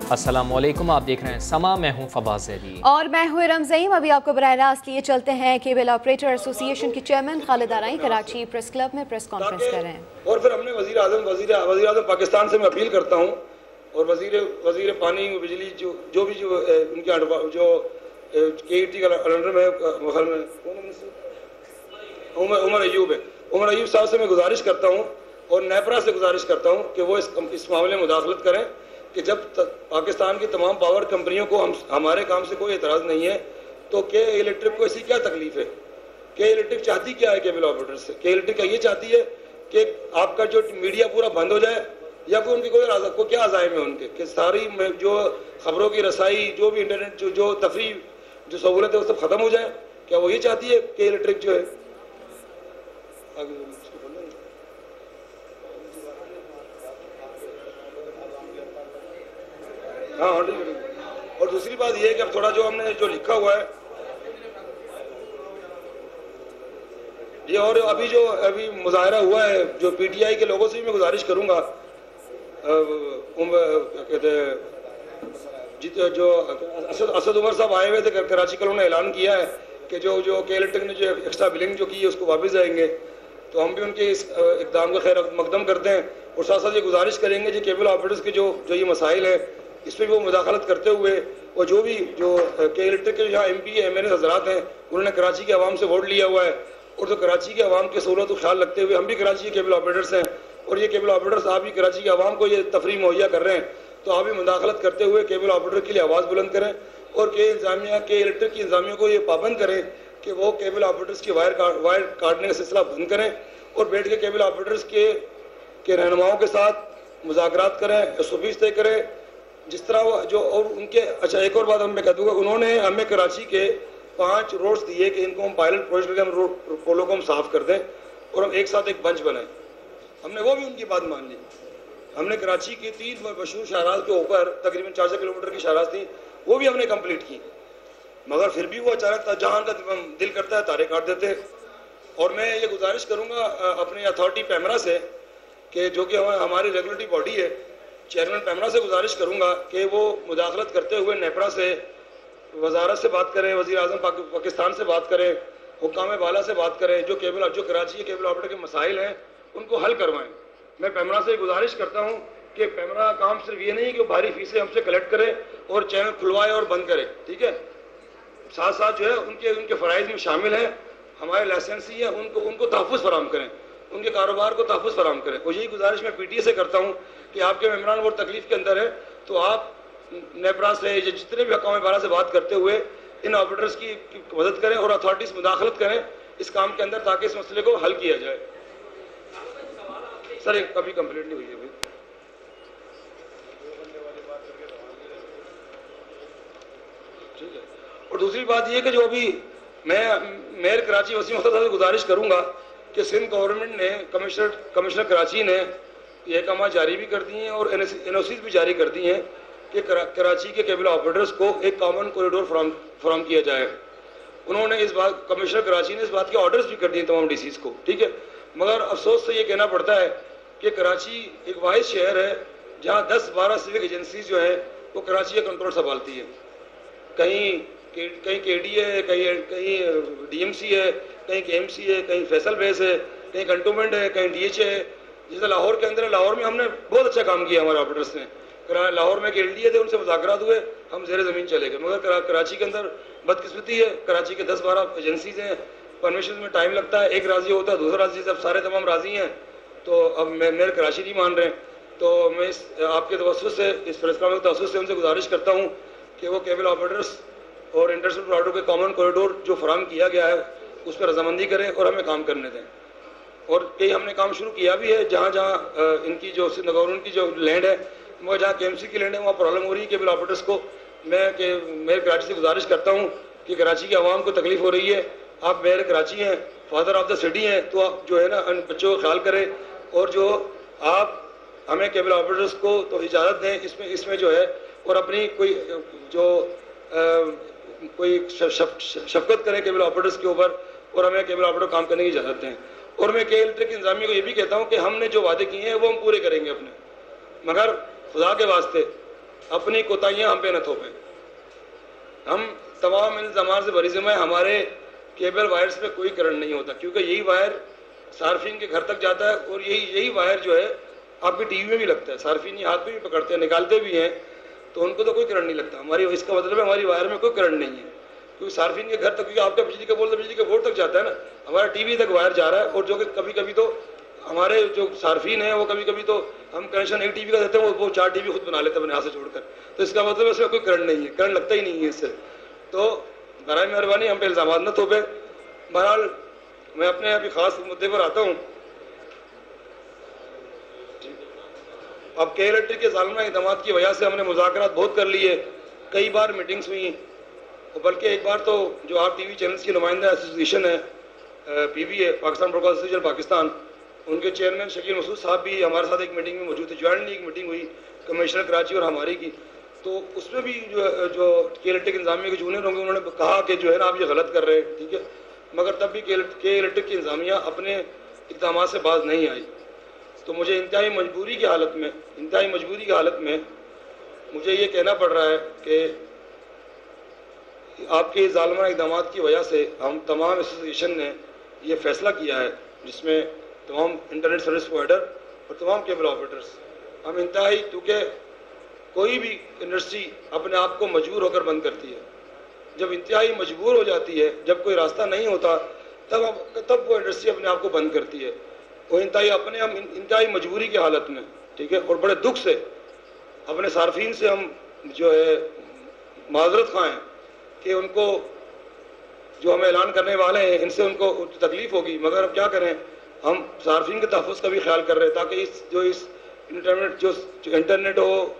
अस्सलामुअलैकुम, आप देख रहे हैं समा, मैं हूं फवाद ज़ैदी और मैं हूं रमज़ईम। अभी आपको बराह रास्त लिए चलते हैं केबल ऑपरेटर एसोसिएशन के चेयरमैन खालिद आरई कराची प्रेस क्लब में प्रेस कॉन्फ्रेंस कर रहे हैं। और फिर हमने वज़ीर आज़म पाकिस्तान से मैं अपील करता हूँ और वज़ीर पानी बिजली जो भी उनके जो KET का अंडर में उमर अयूब है, उमर अयूब साहब से मैं गुजारिश करता हूँ और नेपरा से गुजारिश करता हूँ कि वो इस मामले में मुदाखलत करें कि जब पाकिस्तान की तमाम पावर कंपनियों को हमारे काम से कोई एतराज़ नहीं है तो के इलेक्ट्रिक को ऐसी क्या तकलीफ है? के इलेक्ट्रिक चाहती क्या है केबल ऑपरेटर से? के इलेक्ट्रिक ये चाहती है कि आपका जो मीडिया पूरा बंद हो जाए या कोई उनकी को क्या अज़ाइम है उनके कि सारी जो खबरों की रसाई, जो भी इंटरनेट जो तफरी जो सहूलत है वो सब ख़त्म हो जाए? क्या वो ये चाहती है के इलेक्ट्रिक जो है? हाँ, और दूसरी बात यह है कि अब थोड़ा जो हमने जो लिखा हुआ है ये, और अभी मुजाहरा हुआ है जो PTI के लोगों से भी मैं गुजारिश करूंगा, कहते हैं जो असद उमर साहब आए हुए थे कराची, कल उन्होंने ऐलान किया है कि जो के इलेक्ट्रिक ने जो एक्स्ट्रा बिलिंग जो की है उसको वापस आएंगे, तो हम भी उनके इस इक़दाम का खैर मकदम करते हैं और साथ साथ ये गुजारिश करेंगे कि केबल ऑपरेटर्स के जो ये मसाइल हैं इस पर भी वो मुदाखलत करते हुए और जो के इलेक्ट्रिक के यहाँ MP MLA हजरात हैं उन्होंने कराची के अवाम से वोट लिया हुआ है और तो कराची के अवाम की सहूलत को ख्याल रखते हुए हम भी कराची के केबल ऑपरेटर्स हैं और ये केबल ऑपरेटर्स आप भी कराची के अवाम को ये तफरीह मुहैया कर रहे हैं, तो आप भी मुदाखलत करते हुए केबल ऑपरेटर के लिए आवाज़ बुलंद करें और के इलेक्ट्रिक की इंतजामिया को ये पाबंद करें कि वो केबल ऑपरेटर्स की वायर काटने का सिलसिला बंद करें और बैठ के केबल ऑपरेटर्स के रहनुमाओं के साथ मुज़ाकरात करें, SOPs तय करें जिस तरह जो। और उनके अच्छा एक और बात मैं कह दूँगा, उन्होंने हमें कराची के 5 रोड्स दिए कि इनको हम पायलट प्रोजेक्ट करके हम रोड पोलों को हम साफ़ कर दें और हम एक साथ एक बंच बनाएं। हमने वो भी उनकी बात मान ली। हमने कराची की 3 मशहूर शाहराज के ऊपर तकरीबन 400 किलोमीटर की शाहराज थी, वो भी हमने कंप्लीट की, मगर फिर भी वो अचानक जहाँ का दिल करता है तारे काट देते। और मैं ये गुजारिश करूँगा अपने अथॉरिटी पैमरा से कि जो कि हमारी रेगुलेटरी बॉडी है, चेयरमैन पैमरा से गुजारिश करूँगा कि वो मुदाखलत करते हुए नेपरा से वजारत से बात करें, वज़ीर आज़म पाकिस्तान से बात करें, हुक्काम बाला से बात करें, जो कराची के केबल ऑपरेटर के मसाइल हैं उनको हल करवाएं। मैं पैमरा से गुजारिश करता हूँ कि पैमरा काम सिर्फ ये नहीं कि वो भारी फीसें हमसे कलेक्ट करे और चैनल खुलवाए और बंद करे, ठीक है, साथ साथ जो है उनके फ़राइज़ में शामिल है हमारे लाइसेंसी है उनको तहफ़्फ़ुज़ फराहम करें, उनके कारोबार को तहफ़्फ़ुज़ फराहम करें। और यही गुजारिश मैं PTA से करता हूँ कि आपके मेम्बरान वो तकलीफ़ के अंदर है तो आप नेपरा से जितने भी हुक्काम बाला से बात करते हुए इन ऑपरेटर्स की मदद करें और अथॉरिटीज़ मुदाखलत करें इस काम के अंदर ताकि इस मसले को हल किया जाए। सर एक कभी कंप्लीट नहीं हुई है अभी। ठीक है, और दूसरी बात यह कि जो अभी मैं मेयर कराची वसीम अख्तर साहब से गुजारिश करूंगा कि सिंध गवर्नमेंट ने कमिश्नर कराची ने ये अहकाम जारी भी कर दिए हैं और NOCs भी जारी कर दिए हैं कि कराची के केबल ऑपरेटर्स को एक कॉमन कॉरिडोर फराहम किया जाए। उन्होंने कमिश्नर कराची ने इस बात के ऑर्डर्स भी कर दिए तमाम DCs को, ठीक है, मगर अफसोस से ये कहना पड़ता है कि कराची एक वाहिद शहर है जहाँ 10-12 सिविक एजेंसीज जो है वो कराची का कंट्रोल संभालती है। कहीं KD है, कहीं DMC है, कहीं KMC है, कहीं फैसल बेस है, कहीं कंटोनमेंट है, कहीं DH है। जैसे लाहौर के अंदर, लाहौर में हमने बहुत अच्छा काम किया हमारे ऑपरेटर्स ने। लाहौर में LDA थे, उनसे मुज़ाकरात हुए, हम ज़ेर ज़मीन चले गए, मगर कराची के अंदर बदकिस्मती है, कराची के 10-12 एजेंसीज हैं, परमिशन में टाइम लगता है, एक राज़ी होता है, दूसरा राज़ी, जब सारे तमाम राज़ी हैं तो अब मेरे कराची नहीं मान रहे। तो मैं आपके तवस्सुस से, इस प्रेस कॉन्फ्रेंस के तवस्सुस से उनसे गुजारिश करता हूँ कि वो केबल ऑपरेटर्स और इंटरनेशनल प्रोवाइडर के कॉमन कॉरिडोर जो फराहम किया गया है उस पर रजामंदी करें और हमें काम करने दें। और कई हमने काम शुरू किया भी है जहाँ जहाँ इनकी जो सिंध गवर्नमेंट की जो लैंड है, मगर जहाँ KMC की लैंड है वहाँ प्रॉब्लम हो रही है केबल ऑपरेटर्स को। मेरे कराची से गुजारिश करता हूँ कि कराची के अवाम को तकलीफ़ हो रही है, आप मेरे कराची हैं, फादर ऑफ द सिटी हैं, तो आप जो है ना बच्चों का ख्याल करें और जो आप हमें केबल ऑपरेटर्स को तो इजाज़त दें इसमें जो है, और अपनी कोई शफकत करें केबल ऑपरेटर्स के ऊपर और हमें केबल ऑपरेटर काम करने की इजाज़त दें। और मैं के इलेक्ट्रिक इंतजामिया को ये भी कहता हूँ कि हमने जो वादे किए हैं वो हम पूरे करेंगे अपने, मगर खुदा के वास्ते अपनी कोताहियाँ हम पे न थोपें। हम तमाम इल्ज़ामात से बरीज़िम्मा है, हमारे केबल वायर्स में कोई करंट नहीं होता, क्योंकि यही वायर सार्फिन के घर तक जाता है और यही वायर जो है आपकी टीवी में भी लगता है। सार्फिन हाथ में भी पकड़ते हैं, निकालते भी हैं, तो उनको तो कोई करंट नहीं लगता। हमारी इसका मतलब है हमारी वायर में कोई करंट नहीं है, क्योंकि सार्फिन के घर तक, क्योंकि आपका बिजली का बोर्ड तो बिजली के बोर्ड तक जाता है ना, हमारा टीवी तक वायर जा रहा है। और जो कि कभी कभी तो हमारे जो सार्फिन है वो कभी कभी तो हम कनेक्शन एक टीवी का देते हैं, वो 4 टीवी खुद बना लेते हैं अपने हाथ से जोड़कर, तो इसका मतलब इसमें कोई करंट नहीं है, करंट लगता ही नहीं है इससे। तो बराए मेहरबानी हम पे इल्ज़ामात न थोपे। बहरहाल मैं अपने अभी ख़ास मुद्दे पर आता हूँ। अब के इलेक्ट्रिक के ज़ालिमा इक़दाम की वजह से हमने मुज़ाकरात बहुत कर लिए, कई बार मीटिंग्स हुई, बल्कि एक बार तो जो आप टीवी चैनल्स की नुमाइंदा एसोसिएशन है PBA, Pakistan broadcast association Pakistan, उनके चेयरमैन शकील मसूद साहब भी हमारे साथ एक मीटिंग में मौजूद थे। ज्वाइंटली एक मीटिंग हुई कमिश्नर कराची और हमारी की, तो उसमें भी जो के इलेक्ट्रिक इंतजामिया के जूनियर होंगे उन्होंने कहा कि जो है ना आप ये गलत कर रहे हैं, ठीक है, मगर तब भी के इलेक्ट्रिक की इंतजामिया अपने इक़दाम से बाज नहीं आई। तो मुझे इंतहाई मजबूरी की हालत में मुझे ये कहना पड़ रहा है कि आपके ज़ालिमाना इक़दाम की वजह से हम तमाम एसोसिएशन ने ये फ़ैसला किया है, जिसमें तमाम इंटरनेट सर्विस प्रोवाइडर और तमाम केबल ऑपरेटर्स, हम इंतहाई, क्योंकि कोई भी इंडस्ट्री अपने आप को मजबूर होकर बंद करती है। जब इंतहाई मजबूर हो जाती है, जब कोई रास्ता नहीं होता, तब वो इंडस्ट्री अपने आप को बंद करती है। वो इंतहाई मजबूरी की हालत में, ठीक है, और बड़े दुख से अपने सार्फिन से हम जो है माजरत खाएँ कि उनको जो हम ऐलान करने वाले हैं इनसे उनको तकलीफ़ होगी, मगर अब क्या करें, हम सार्फिन के तहफ़्फ़ुज़ का भी ख्याल कर रहे हैं, ताकि इस इंटरनेट हो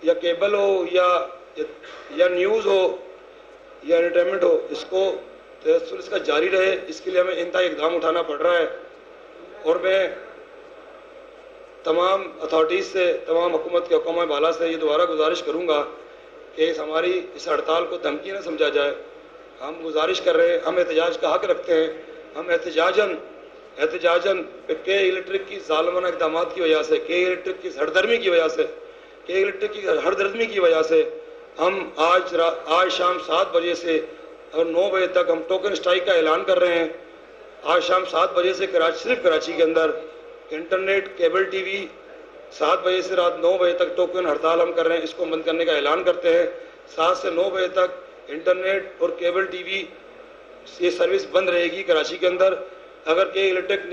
या केबल हो या न्यूज़ हो या एंटरटेनमेंट हो, इसको तसल्सल इसका जारी रहे। इसके लिए हमें इंतहाई इक़दाम उठाना पड़ रहा है। और मैं तमाम अथॉरिटीज़ से, तमाम हुकूमत के हुक्म बाला से ये दोबारा गुजारिश करूँगा कि हमारी इस हड़ताल को धमकी न समझा जाए। हम गुजारिश कर रहे हैं, हम एहतजाज का हक़ रखते हैं, हम एहतजाजन के इलेक्ट्रिक की ज़ालिमाना इक़दाम की वजह से, के इलेक्ट्रिक की सरदर्मी की वजह से हम आज शाम 7 बजे से और 9 बजे तक हम टोकन स्ट्राइक का ऐलान कर रहे हैं। आज शाम 7 बजे से सिर्फ कराची के अंदर इंटरनेट, केबल टीवी 7 बजे से रात 9 बजे तक टोकन हड़ताल हम कर रहे हैं, इसको बंद करने का ऐलान करते हैं। 7 से 9 बजे तक इंटरनेट और केबल टीवी ये सर्विस बंद रहेगी कराची के अंदर। अगर के इलेक्ट्रिक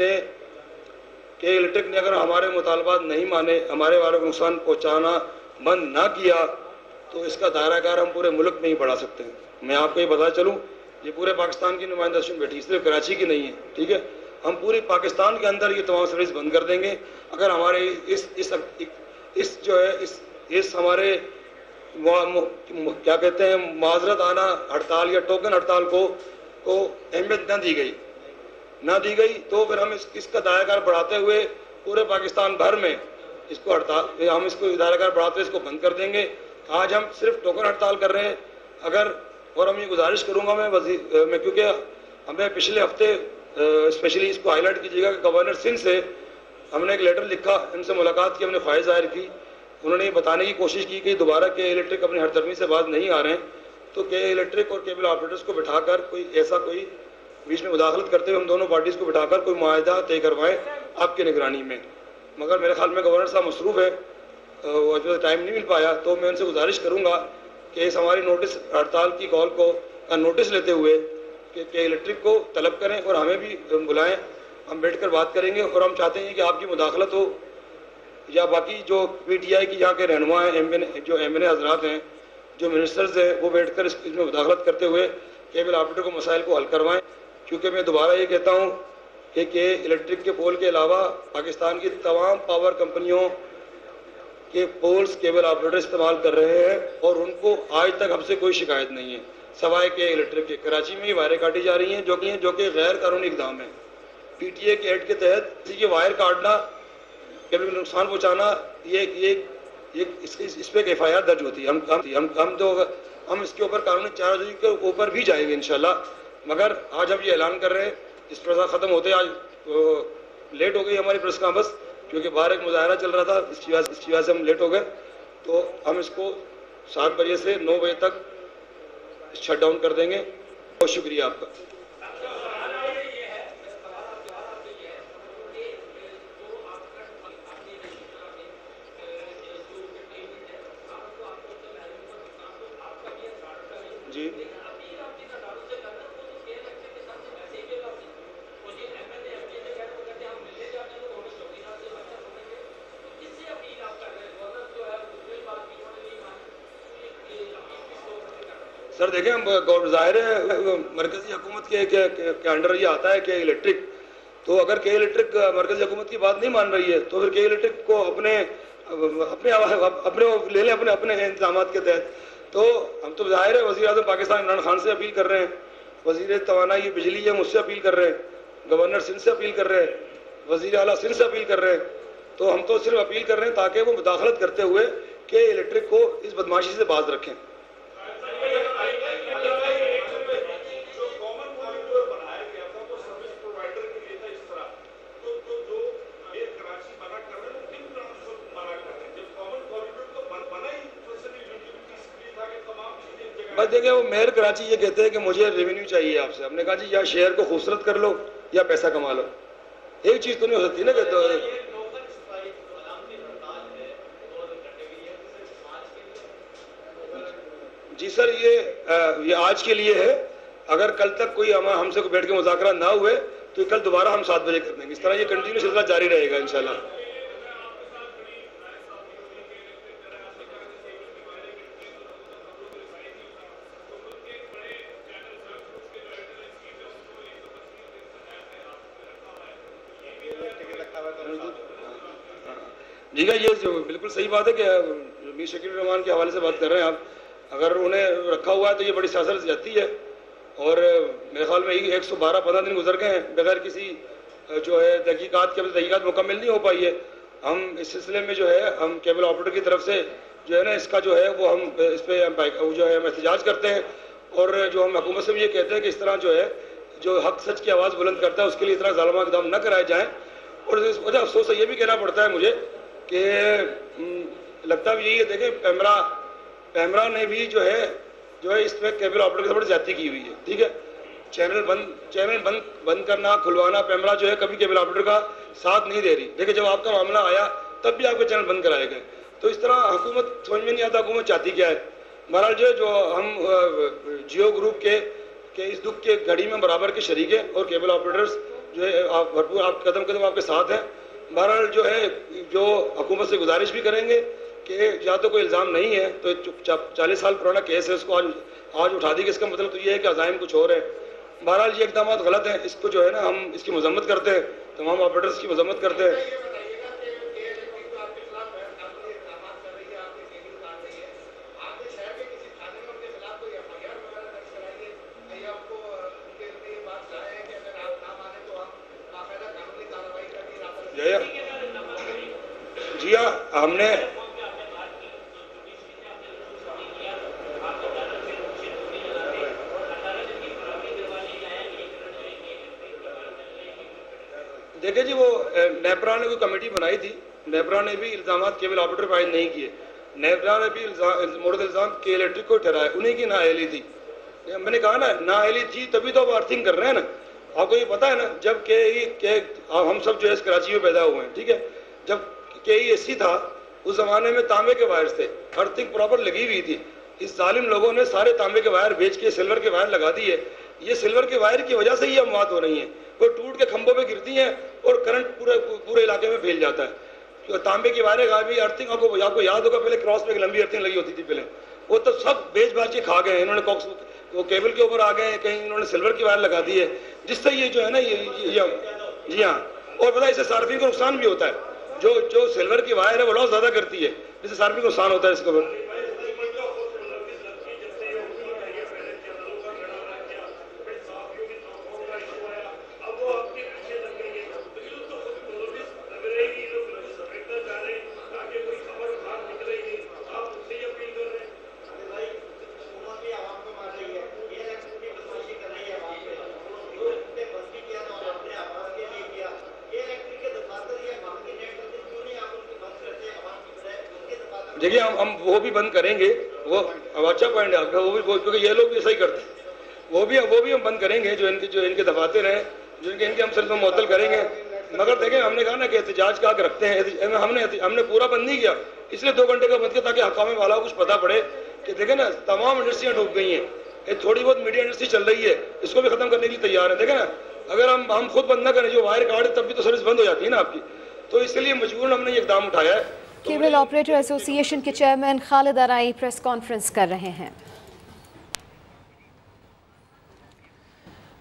ने अगर हमारे मुतालबात नहीं माने, हमारे वालों को नुकसान पहुँचाना बंद ना किया, तो इसका दायरा कार हम पूरे मुल्क में ही बढ़ा सकते हैं। मैं आपको ये बता चलूँ, ये पूरे पाकिस्तान की नुमाइंदा बैठी, सिर्फ कराची की नहीं है, ठीक है। हम पूरी पाकिस्तान के अंदर ये तमाम सर्विस बंद कर देंगे अगर हमारे इस हमारे क्या कहते हैं माजरत आना हड़ताल या टोकन हड़ताल को अहमियत न दी गई, तो फिर हम इसका दायराकार बढ़ाते हुए पूरे पाकिस्तान भर में इसको दायराकार बढ़ाते इसको बंद कर देंगे। आज हम सिर्फ टोकन हड़ताल कर रहे हैं। और हम ये गुजारिश करूँगा मैं क्योंकि हमें पिछले हफ्ते स्पेशली इसको हाईलाइट कीजिएगा कि गवर्नर सिंध से हमने एक लेटर लिखा, इनसे मुलाकात की, हमने ख्वाहिश जाहिर की। उन्होंने ये बताने की कोशिश की कि दोबारा के इलेक्ट्रिक अपनी हरदर्मी से बाज नहीं आ रहे हैं, तो के इलेक्ट्रिक और केबल ऑपरेटर्स को बिठाकर कोई बीच में मुदाखलत करते हुए हम दोनों पार्टीज़ को बिठाकर कोई मुआहदा तय करवाएं आपकी निगरानी में। मगर मेरे ख्याल में गवर्नर साहब मसरूफ़ है, टाइम नहीं मिल पाया, तो मैं उनसे गुजारिश करूँगा कि इस हमारी नोटिस हड़ताल की कॉल को नोटिस लेते हुए कि इलेक्ट्रिक को तलब करें और हमें भी बुलाएं, हम बैठकर बात करेंगे। और हम चाहते हैं कि आपकी मुदाखलत हो या बाकी जो PTI की यहाँ के रहनुमा हैं, MNA हजरात हैं, जो मिनिस्टर्स हैं, वो बैठकर इसमें मुदाखलत करते हुए केबल ऑपरेटर को मसाइल को हल करवाएं। क्योंकि मैं दोबारा ये कहता हूँ कि इलेक्ट्रिक के पोल के अलावा पाकिस्तान की तमाम पावर कंपनियों के पोल्स केबल ऑपरेटर इस्तेमाल कर रहे हैं और उनको आज तक हमसे कोई शिकायत नहीं है, सवाए के इलेक्ट्रिक के। कराची में ही वायरें काटी जा रही हैं जो कि गैर कानूनी इक़दाम है। PTA के एक्ट के तहत ये वायर काटना, केबल को नुकसान पहुँचाना, इस पर एक FIR दर्ज होती है। हम इसके ऊपर कानूनी चार्ज के ऊपर भी जाएंगे इंशाल्लाह। मगर आज हम ये ऐलान कर रहे हैं, इस प्रेस ख़त्म होते आज लेट हो गई हमारी प्रेस कॉन्फ्रेंस, क्योंकि बाहर एक मुजाहरा चल रहा था, इसकी वजह से हम लेट हो गए। तो हम इसको 7 बजे से 9 बजे तक शट डाउन कर देंगे। बहुत शुक्रिया आपका। जी सर देखें, ज़ाहिर है मरकज़ी हुकूमत के अंडर ये आता है के इलेक्ट्रिक, तो अगर के इलेक्ट्रिक मरकज़ी हुकूमत की बात नहीं मान रही है तो फिर के इलेक्ट्रिक को अपने ले लें अपने इंतजाम के तहत। तो हम तो ज़ाहिर है वज़ीर आज़म पाकिस्तान इमरान खान से अपील कर रहे हैं, वज़ीर तवानाई बिजली है मुझसे अपील कर रहे हैं, गवर्नर सिंध से अपील कर रहे हैं, वज़ीर आला सिंध से अपील कर रहे हैं। तो हम तो सिर्फ अपील कर रहे हैं ताकि वो मुदाखलत करते हुए के इलेक्ट्रिक को इस बदमाशी से बाज रखें। बस देखिए, वो मेयर कराची ये कहते हैं कि मुझे रेवेन्यू चाहिए आपसे। हमने कहा जी या शहर को खूबसूरत कर लो या पैसा कमा लो, एक चीज़ तो नहीं हो सकती ना। कहते जी सर, ये आज के लिए है। अगर कल तक कोई हमसे बैठ के मुज़ाकरा ना हुए तो कल दोबारा हम 7 बजे कर देंगे। इस तरह ये कंटिन्यू सिलसिला जारी रहेगा इंशाल्लाह। जी का ये बिल्कुल सही बात है कि मीर शकील रहमान के हवाले से बात कर रहे हैं आप। अगर उन्हें रखा हुआ है तो ये बड़ी सियासत जाती है, और मेरे ख्याल में 112-15 दिन गुजर गए हैं बगैर किसी जो है तहकीकात मुकम्मल नहीं हो पाई है। हम इस सिलसिले में जो है हम केबल ऑपरेटर की तरफ से जो है ना इसका जो है वो हम इस पर जो है हम एहतजाज करते हैं, और जो हम हुकूमत से भी ये कहते हैं कि इस तरह जो है जो हक सच की आवाज़ बुलंद करता है उसके लिए इतना ज़ालिमा इक़दाम न कराए जाएँ। और इस वजह अफसोस से ये भी कहना पड़ता है मुझे कि लगता भी यही है। देखें, पैमरा ने भी जो है इस पर केबल ऑपरेटर के बड़ी ज्यादती की हुई है। ठीक है, चैनल बंद करना खुलवाना, पैमरा जो है कभी केबल ऑपरेटर का साथ नहीं दे रही। देखिए, जब आपका मामला आया तब भी आपके चैनल बंद कराए गए। तो इस तरह हुकूमत समझ में नहीं आता हुकूमत चाहती क्या है। बहरहाल जो हम जियो ग्रुप के इस दुख के घड़ी में बराबर के शरीक हैं, और केबल ऑपरेटर्स जो है आप भरपूर आप कदम कदम आपके साथ हैं। बहरहाल जो है जो हुकूमत से गुजारिश भी करेंगे कि या तो कोई इल्ज़ाम नहीं है तो 40 साल पुराना केस है, उसको आज उठा दी। इसका मतलब तो ये है कि अज़ाइम कुछ और है। बहरहाल ये इक़दाम गलत हैं, इसको जो है ना हम इसकी मजम्मत करते हैं, तमाम ऑपरेटर्स की मजम्मत करते हैं। जी हाँ, हमने देखिए जी, वो नेपरा ने कोई कमेटी बनाई थी। नेपरा ने भी इल्ज़ाम केबल ऑपरेटर पर आयद नहीं किए। नेपरा ने भी मोरद इल्ज़ाम के इलेक्ट्रिक को ठहराया, उन्हीं की नाअहली थी। मैंने कहा ना, नाअहली थी तभी तो अब अर्थिंग कर रहे हैं ना। आपको ये पता है ना, जब हम सब जो है कराची में पैदा हुए हैं, ठीक है, जब KESC था उस ज़माने में तांबे के वायर थे, अर्थिंग प्रॉपर लगी हुई थी। इस जालिम लोगों ने सारे तांबे के वायर बेच के सिल्वर के वायर लगा दिए। ये सिल्वर के वायर की वजह से ही अमवात हो रही हैं। वो टूट के खंभों पे गिरती हैं और करंट पूरे इलाके में फैल जाता है। तो तांबे की वायरें गायब, अर्थिंग आपको याद होगा पहले क्रॉस पे एक लंबी अर्थिंग लगी होती थी पहले, वो तो सब बेच बाच के खा गए। इन्होंने वो केबल के ऊपर आ गए, कहीं इन्होंने सिल्वर की वायर लगा दी है, जिससे ये जो है ना ये जी हाँ। और पता है इससे सार्फिन को नुकसान भी होता है। जो सिल्वर की वायर है वो लॉस ज़्यादा करती है, जिससे सार्फिन को नुकसान होता है इसके ऊपर। देखिए हम वो भी बंद करेंगे, वो अच्छा पॉइंट है आपका, वो भी क्योंकि ये लोग भी ऐसा ही करते हैं, वो भी हम बंद करेंगे, जो इनके दफातर हैं, जो इनके हम सिर्फ मुअत्तल करेंगे। मगर देखें, हमने कहा ना कि एहतजाज का हक रखते हैं, हमने पूरा बंद नहीं किया, इसलिए 2 घंटे का बंद किया ताकि हकाम वाला को कुछ पता पड़े कि देखें ना तमाम इंडस्ट्रियाँ डूब गई हैं, एक थोड़ी बहुत मीडिया इंडस्ट्री चल रही है, इसको भी खत्म करने के लिए तैयार है। देखें ना, अगर हम खुद बंद ना करें, जो वायर कार्ड तब भी तो सर्विस बंद हो जाती है ना आपकी, तो इसके लिए मजबूरन हमने ये इकदाम उठाया है। केबल ऑपरेटर एसोसिएशन के चेयरमैन खालिद आरई प्रेस कॉन्फ्रेंस कर रहे हैं।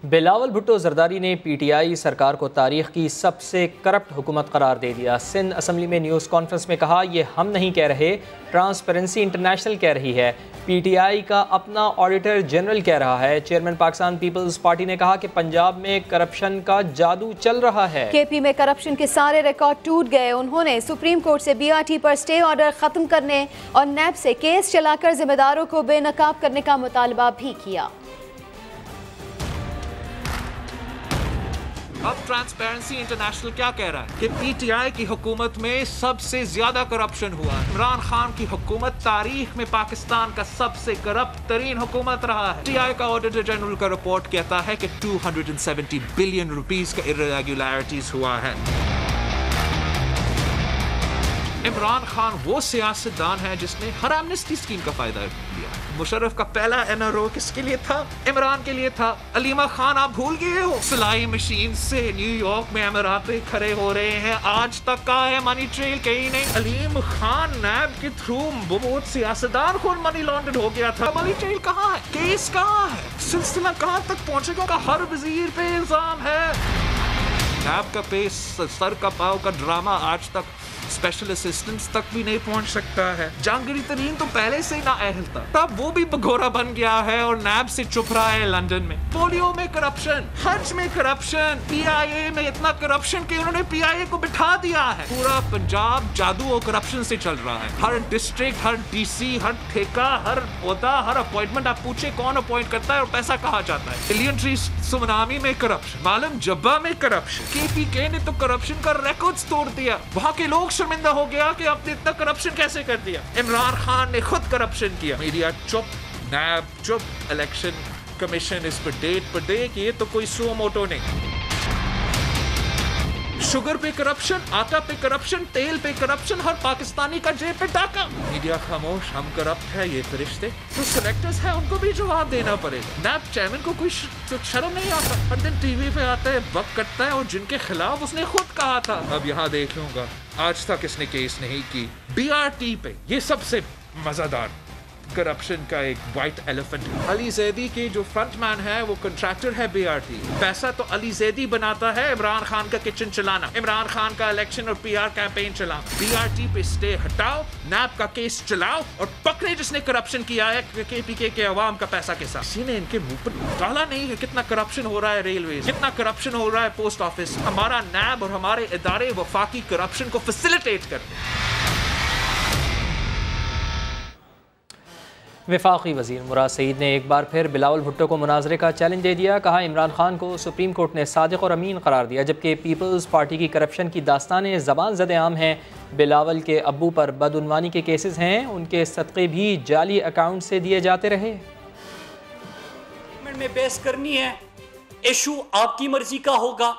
बिलावल भुट्टो जरदारी ने पीटीआई सरकार को तारीख की सबसे करप्ट हुकूमत करार दे दिया। सिंध असम्बली में न्यूज़ कॉन्फ्रेंस में कहा, ये हम नहीं कह रहे, ट्रांसपेरेंसी इंटरनेशनल कह रही है, पीटीआई का अपना ऑडिटर जनरल कह रहा है। चेयरमैन पाकिस्तान पीपल्स पार्टी ने कहा कि पंजाब में करप्शन का जादू चल रहा है। केपी में करप्शन के सारे रिकॉर्ड टूट गए। उन्होंने सुप्रीम कोर्ट से बीआरटी पर स्टे ऑर्डर खत्म करने और नैब से केस चलाकर जिम्मेदारों को बेनकाब करने का मुतालबा भी किया। अब ट्रांसपेरेंसी इंटरनेशनल क्या कह रहा है कि पीटीआई की हुकूमत में सबसे ज्यादा करप्शन हुआ। इमरान खान की हुकूमत तारीख में पाकिस्तान का सबसे करप्ट तरीन हुकूमत रहा है। पीटीआई का ऑडिटर जनरल का रिपोर्ट कहता है कि 270 बिलियन रुपीस का इर्रेगुलरिटीज हुआ है। इमरान खान वो सियासतदान है जिसने हर एमनेस्टी स्कीम का फायदा लिया। मुशर्रफ का पहला एनआरओ किसके लिए था? इमरान के लिए था। अलीमा खान आप भूल गए हो? सिलाई मशीन से न्यूयॉर्क में अमीराते खड़े हो रहे हैं, आज तक का है मनी ट्रेल कहीं नहीं। अलीम खान नैब के थ्रू बहुत सियासतदान खुद मनी लॉन्ड्रेड हो गया था। मनी ट्रेल कहाँ है? केस कहाँ है? सिलसिला कहाँ तक पहुंचेगा का हर वजीर पे इल्जाम है। नैब का पे सर का पाव का ड्रामा आज तक स्पेशल असिस्टेंट्स तक भी नहीं पहुंच सकता है। जहांगीर तरीन तो पहले से ना अहल था, तब वो भी भगोरा बन गया है और नैब से चुप रहा है लंदन में। पोलियो में करप्शन, हज में करप्शन, पीआईए में इतना करप्शन कि उन्होंने पीआईए को बिठा दिया है। पूरा पंजाब जादू और करप्शन से चल रहा है। हर डिस्ट्रिक्ट, हर डीसी, हर ठेका, हर ओहदा, हर अपॉइंटमेंट आप पूछे कौन अपॉइंट करता है और पैसा कहाँ जाता है। इलियन ट्री सुनामी में करप्शन, मालूम जब्बा में करप्शन। केपीके ने तो करप्शन का रिकॉर्ड्स तोड़ दिया। वहाँ के लोग शर्मिंदा हो गया कि आपने इतना करप्शन कैसे कर दिया। इमरान खान ने खुद करप्शन किया। मीडिया चुप, नैब चुप, इलेक्शन कमीशन इस पर डेट पर दे कि ये तो कोई सो मोटो नहीं। शुगर पे करप्शन, आटा पे करप्शन, तेल पे करप्शन, हर पाकिस्तानी का जेब पे डाका। मीडिया खामोश, हम करप्ट है ये फरिश्ते। तो सिलेक्टर्स है उनको भी जवाब देना पड़ेगा। नैब चेयरमैन को कोई शर्म नहीं आता, हर दिन टीवी पे आता है, बक करता है और जिनके खिलाफ उसने खुद कहा था अब यहाँ देख लूंगा, आज तक इसने केस नहीं की। बीआरटी पे ये सबसे मजेदार करप्शन का एक व्हाइट एलिफेंट। अली जैदी के जो फ्रंटमैन है वो कंट्रैक्टर है बीआरटी। पैसा तो अली जैदी बनाता है इमरान खान का किचन चलाना, इमरान खान का इलेक्शन और पीआर कैंपेन चलाना। बीआरटी पे स्टे हटाओ, नैब का केस चलाओ और पकड़े जिसने करप्शन किया है केपीके के अवाम का पैसा के साथ। किसी ने इनके मुंह पर डाला नहीं है कितना करप्शन हो रहा है रेलवे, कितना करप्शन हो रहा है पोस्ट ऑफिस। हमारा नैब और हमारे इदारे वफाकी करप्शन को फैसिलिटेट करते हैं। वफाकी वज़ीर मुराद सईद ने एक बार फिर बिलावल भुट्टो को मुनाजरे का चैलेंज दे दिया। कहा, इमरान खान को सुप्रीम कोर्ट ने सादिक और अमीन करार दिया, जबकि पीपल्स पार्टी की करप्शन की दास्तानें ज़बान ज़द-ए-आम हैं। बिलावल के अब्बू पर बदउनवानी के केसेस हैं, उनके सदक़े भी जाली अकाउंट से दिए जाते रहे। में बहस करनी है, इशू आपकी मर्जी का होगा,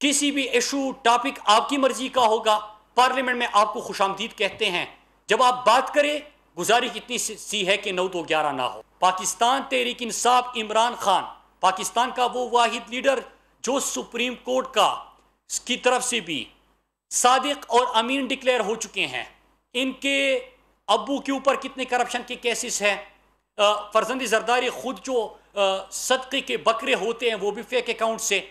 किसी भी इशू टॉपिक आपकी मर्जी का होगा। पार्लियामेंट में आपको खुशामदीद कहते हैं। जब आप बात करें, गुजारिश इतनी सी है कि 9 तो 11 ना हो। पाकिस्तान तहरीक इंसाफ इमरान खान पाकिस्तान का वो वाहिद लीडर जो सुप्रीम कोर्ट का की तरफ से भी सादिक और अमीन डिक्लेयर हो चुके हैं। इनके अब्बू के ऊपर कितने करप्शन के केसेस हैं। फरजंदी जरदारी खुद जो सदक़े के बकरे होते हैं वो भी फेक अकाउंट से,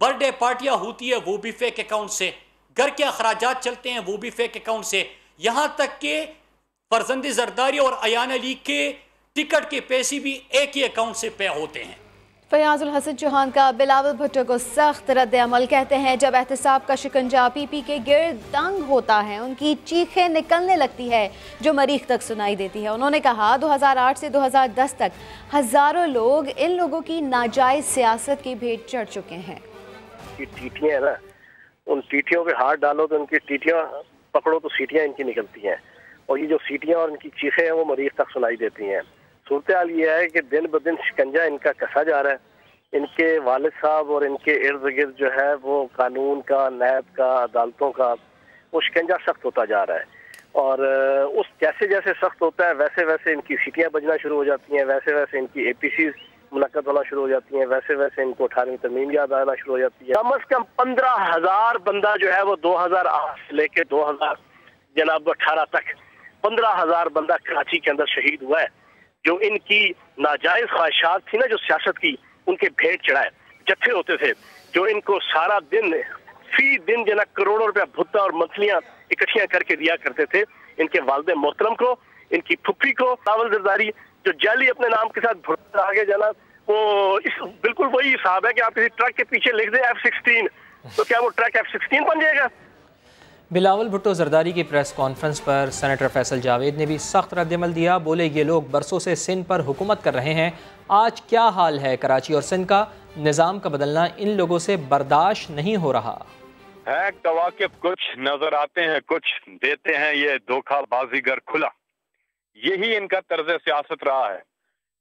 बर्थडे पार्टियां होती है वो भी फेक अकाउंट से, घर के अखराजात चलते हैं वो भी फेक अकाउंट से, यहाँ तक के फरजंदी जरदारी और अयान अली के टिकट के पैसे भी एक ही अकाउंट से पे होते हैं। फयाजुल हसन चौहान का बिलावल भुट्टो को सख्त रद्द अमल। कहते हैं, जब एहतसाब का शिकंजा पीपी के गिर्द तंग होता है उनकी चीखें निकलने लगती है जो मरीख तक सुनाई देती है। उन्होंने कहा, 2008 से 2010 तक हज़ारों लोग इन लोगों की नाजायज सियासत की भेंट चढ़ चुके हैं। टीटियां है ना, उन टीटियों पे हाथ डालो तो उनकी टीटियां पकड़ो तो सीटियां इनकी निकलती हैं। और ये जो सीटियाँ और इनकी चीखें हैं वो मरीख तक सुनाई देती हैं। सूरत हाल ये है कि दिन ब दिन शिकंजा इनका कसा जा रहा है। इनके वालिद साहब और इनके इर्द गिर्द जो है वो कानून का, नैब का, अदालतों का वो शिकंजा सख्त होता जा रहा है। और उस जैसे जैसे सख्त होता है वैसे वैसे इनकी सीटियाँ बजना शुरू हो जाती हैं, वैसे वैसे इनकी APCs मुनक्कद होना शुरू हो जाती हैं, वैसे वैसे इनको 18वीं तरमीम याद आना शुरू हो जाती है। कम अज कम 15,000 बंदा जो है वो 2008 से लेके 2018 तक 15,000 बंदा कराची के अंदर शहीद हुआ है। जो इनकी नाजायज ख्वाहिशात थी ना, जो सियासत की, उनके भेंट चढ़ाए जत्थे होते थे, जो इनको सारा दिन फी दिन जना करोड़ों रुपया भुट्टा और मछलियां इकट्ठियां करके दिया करते थे इनके वालिद मोहतरम को, इनकी फुफी को। बिलावल जरदारी जो जाली अपने नाम के साथ भुट्टा आगे जाना, वो इस बिल्कुल वही हिसाब है कि आप किसी ट्रक के पीछे लिख दें F-16, तो क्या वो ट्रक F-16 बन जाएगा? बिलावल भुट्टो जरदारी की प्रेस कॉन्फ्रेंस पर सेनेटर फैसल जावेद ने भी सख्त रद्दमल दिया। बोले ये लोग बरसों से सिंध पर हुकूमत कर रहे हैं, आज क्या हाल है कराची और सिंध का, निज़ाम का बदलना इन लोगों से बर्दाश्त नहीं हो रहा है। कवाकिब कुछ नजर आते हैं, कुछ देते हैं ये धोखाबाजीगर खुला। यही इनका तर्ज सियासत रहा है।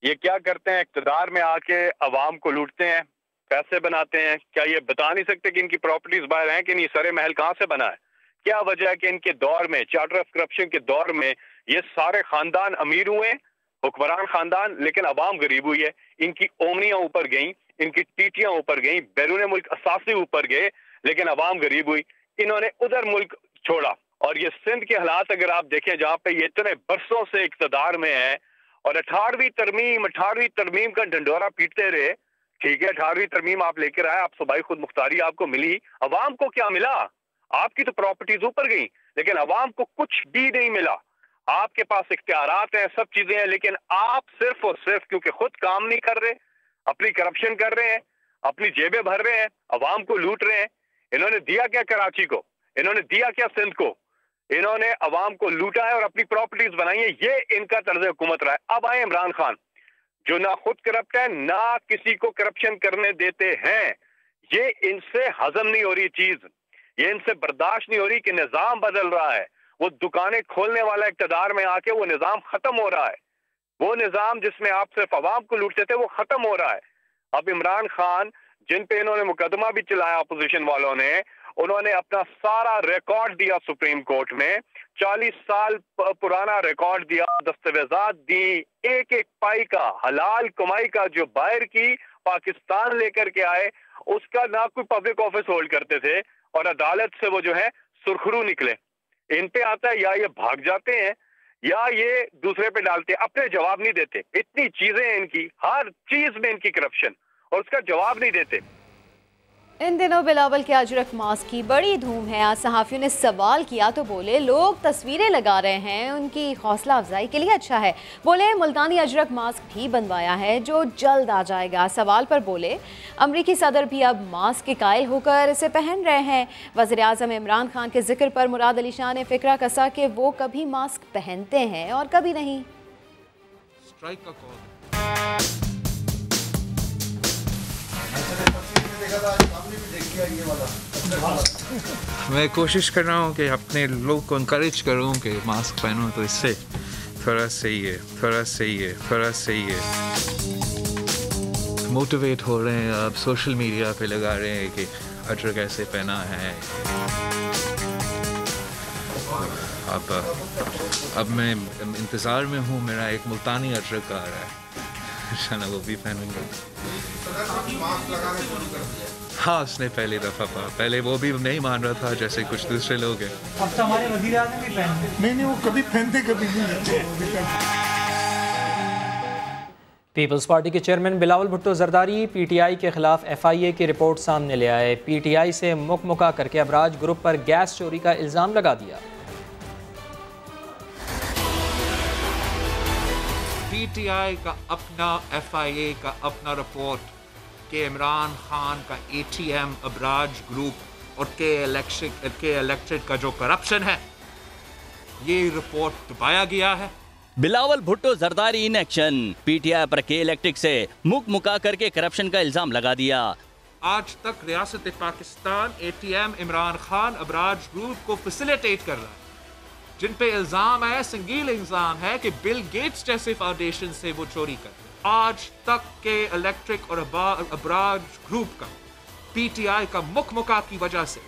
ये क्या करते हैं, इक़्तिदार में आके अवाम को लूटते हैं, पैसे बनाते हैं। क्या ये बता नहीं सकते कि इनकी प्रॉपर्टीज बाहर हैं कि नहीं, सरे महल कहाँ से बना है? क्या वजह है कि इनके दौर में, चार्टर ऑफ करप्शन के दौर में, ये सारे खानदान अमीर हुए, हुक्मरान खानदान, लेकिन अवाम गरीब हुई है। इनकी ओमनियां ऊपर गई, इनकी टीटियां ऊपर गई, बैरून मुल्क असासी ऊपर गए, लेकिन अवाम गरीब हुई। इन्होंने उधर मुल्क छोड़ा। और ये सिंध के हालात अगर आप देखें, जहाँ पे ये इतने बरसों से इक़्तिदार में है और 18वीं तरमीम का ढंडोरा पीटते रहे। ठीक है, 18वीं तरमीम आप लेकर आए, आप सूबाई खुद मुख्तारी आपको मिली, अवाम को क्या मिला? आपकी तो प्रॉपर्टीज ऊपर गई, लेकिन अवाम को कुछ भी नहीं मिला। आपके पास इख्तियारात हैं, सब चीजें हैं, लेकिन आप सिर्फ और सिर्फ क्योंकि खुद काम नहीं कर रहे, अपनी करप्शन कर रहे हैं, अपनी जेबें भर रहे हैं, अवाम को लूट रहे हैं। इन्होंने दिया क्या कराची को, इन्होंने दिया क्या सिंध को? इन्होंने अवाम को लूटा है और अपनी प्रॉपर्टीज बनाई है। ये इनका तर्ज हुकूमत रहा है। अब आए इमरान खान, जो ना खुद करप्ट है, ना किसी को करप्शन करने देते हैं। ये इनसे हजम नहीं हो रही चीज, ये इनसे बर्दाश्त नहीं हो रही कि निजाम बदल रहा है। वो दुकानें खोलने वाला इक़्तिदार में आके वो निजाम खत्म हो रहा है। वो निजाम जिसमें आप सिर्फ अवाम को लूटते थे, वो खत्म हो रहा है। अब इमरान खान, जिन पे इन्होंने मुकदमा भी चलाया अपोजिशन वालों ने, उन्होंने अपना सारा रिकॉर्ड दिया सुप्रीम कोर्ट में, 40 साल पुराना रिकॉर्ड दिया, दस्तावेजात दी, एक एक पाई का हलाल कमाई का जो बाहर की पाकिस्तान लेकर के आए, उसका ना कोई पब्लिक ऑफिस होल्ड करते थे, और अदालत से वो जो है सुरखरू निकले। इन पे आता है या ये भाग जाते हैं या ये दूसरे पे डालते हैं, अपने जवाब नहीं देते। इतनी चीजें हैं इनकी, हर चीज में इनकी करप्शन, और उसका जवाब नहीं देते। इन दिनों बिलावल के अजरक मास्क की बड़ी धूम है। आज सहाफ़ियों ने सवाल किया तो बोले लोग तस्वीरें लगा रहे हैं, उनकी हौसला अफजाई के लिए अच्छा है। बोले मुल्तानी अजरक मास्क भी बनवाया है जो जल्द आ जाएगा। सवाल पर बोले अमरीकी सदर भी अब मास्क के कायल होकर इसे पहन रहे हैं। वज़ीर आज़म इमरान खान के जिक्र पर मुराद अली शाह ने फिक्रा कसा कि वो कभी मास्क पहनते हैं और कभी नहीं। स्ट्राइक का कॉल। मैं कोशिश कर रहा हूँ कि अपने लोग को इनकरेज करूँ कि मास्क पहनो, तो इससे थोड़ा सही है, थोड़ा सही है, थोड़ा सही है। मोटिवेट हो रहे हैं, अब सोशल मीडिया पे लगा रहे हैं कि अजरक कैसे पहना है। अब मैं इंतज़ार में हूँ, मेरा एक मुल्तानी अजरक आ रहा है, इंशाल्लाह वो भी पहनूंगा। हाँ, उसने पहली दफ़ा पहले वो भी नहीं मान रहा था जैसे कुछ दूसरे लोग हैं। अब तो हमारे वज़ीर आज़म भी पहनते नहीं, वो कभी पहनते कभी नहीं। पीपल्स पार्टी के चेयरमैन बिलावल भुट्टो जरदारी PTI के खिलाफ FIA की रिपोर्ट सामने ले आए। PTI से मुकमुका करके अबराज ग्रुप पर गैस चोरी का इल्ज़ाम लगा दिया। PTI का अपना, FIA का अपना रिपोर्ट के इमरान खान का ATM अबराज ग्रुप और के इलेक्ट्रिक का जो करप्शन है, ये रिपोर्ट दबाया गया है। Bilawal Bhutto Zardari in action, PTI पर के इलेक्ट्रिक से मुका करके करप्शन का इल्जाम लगा दिया। आज तक रियासत पाकिस्तान ATM इमरान खान अबराज ग्रुप को फैसिलिटेट कर रहा है। जिन पे इल्जाम है, संगीन इल्जाम है कि बिल गेट्स जैसे फाउंडेशन से वो चोरी करते। आज तक के इलेक्ट्रिक और अब्राज ग्रुप का, पीटीआई का मुकमुका की वजह से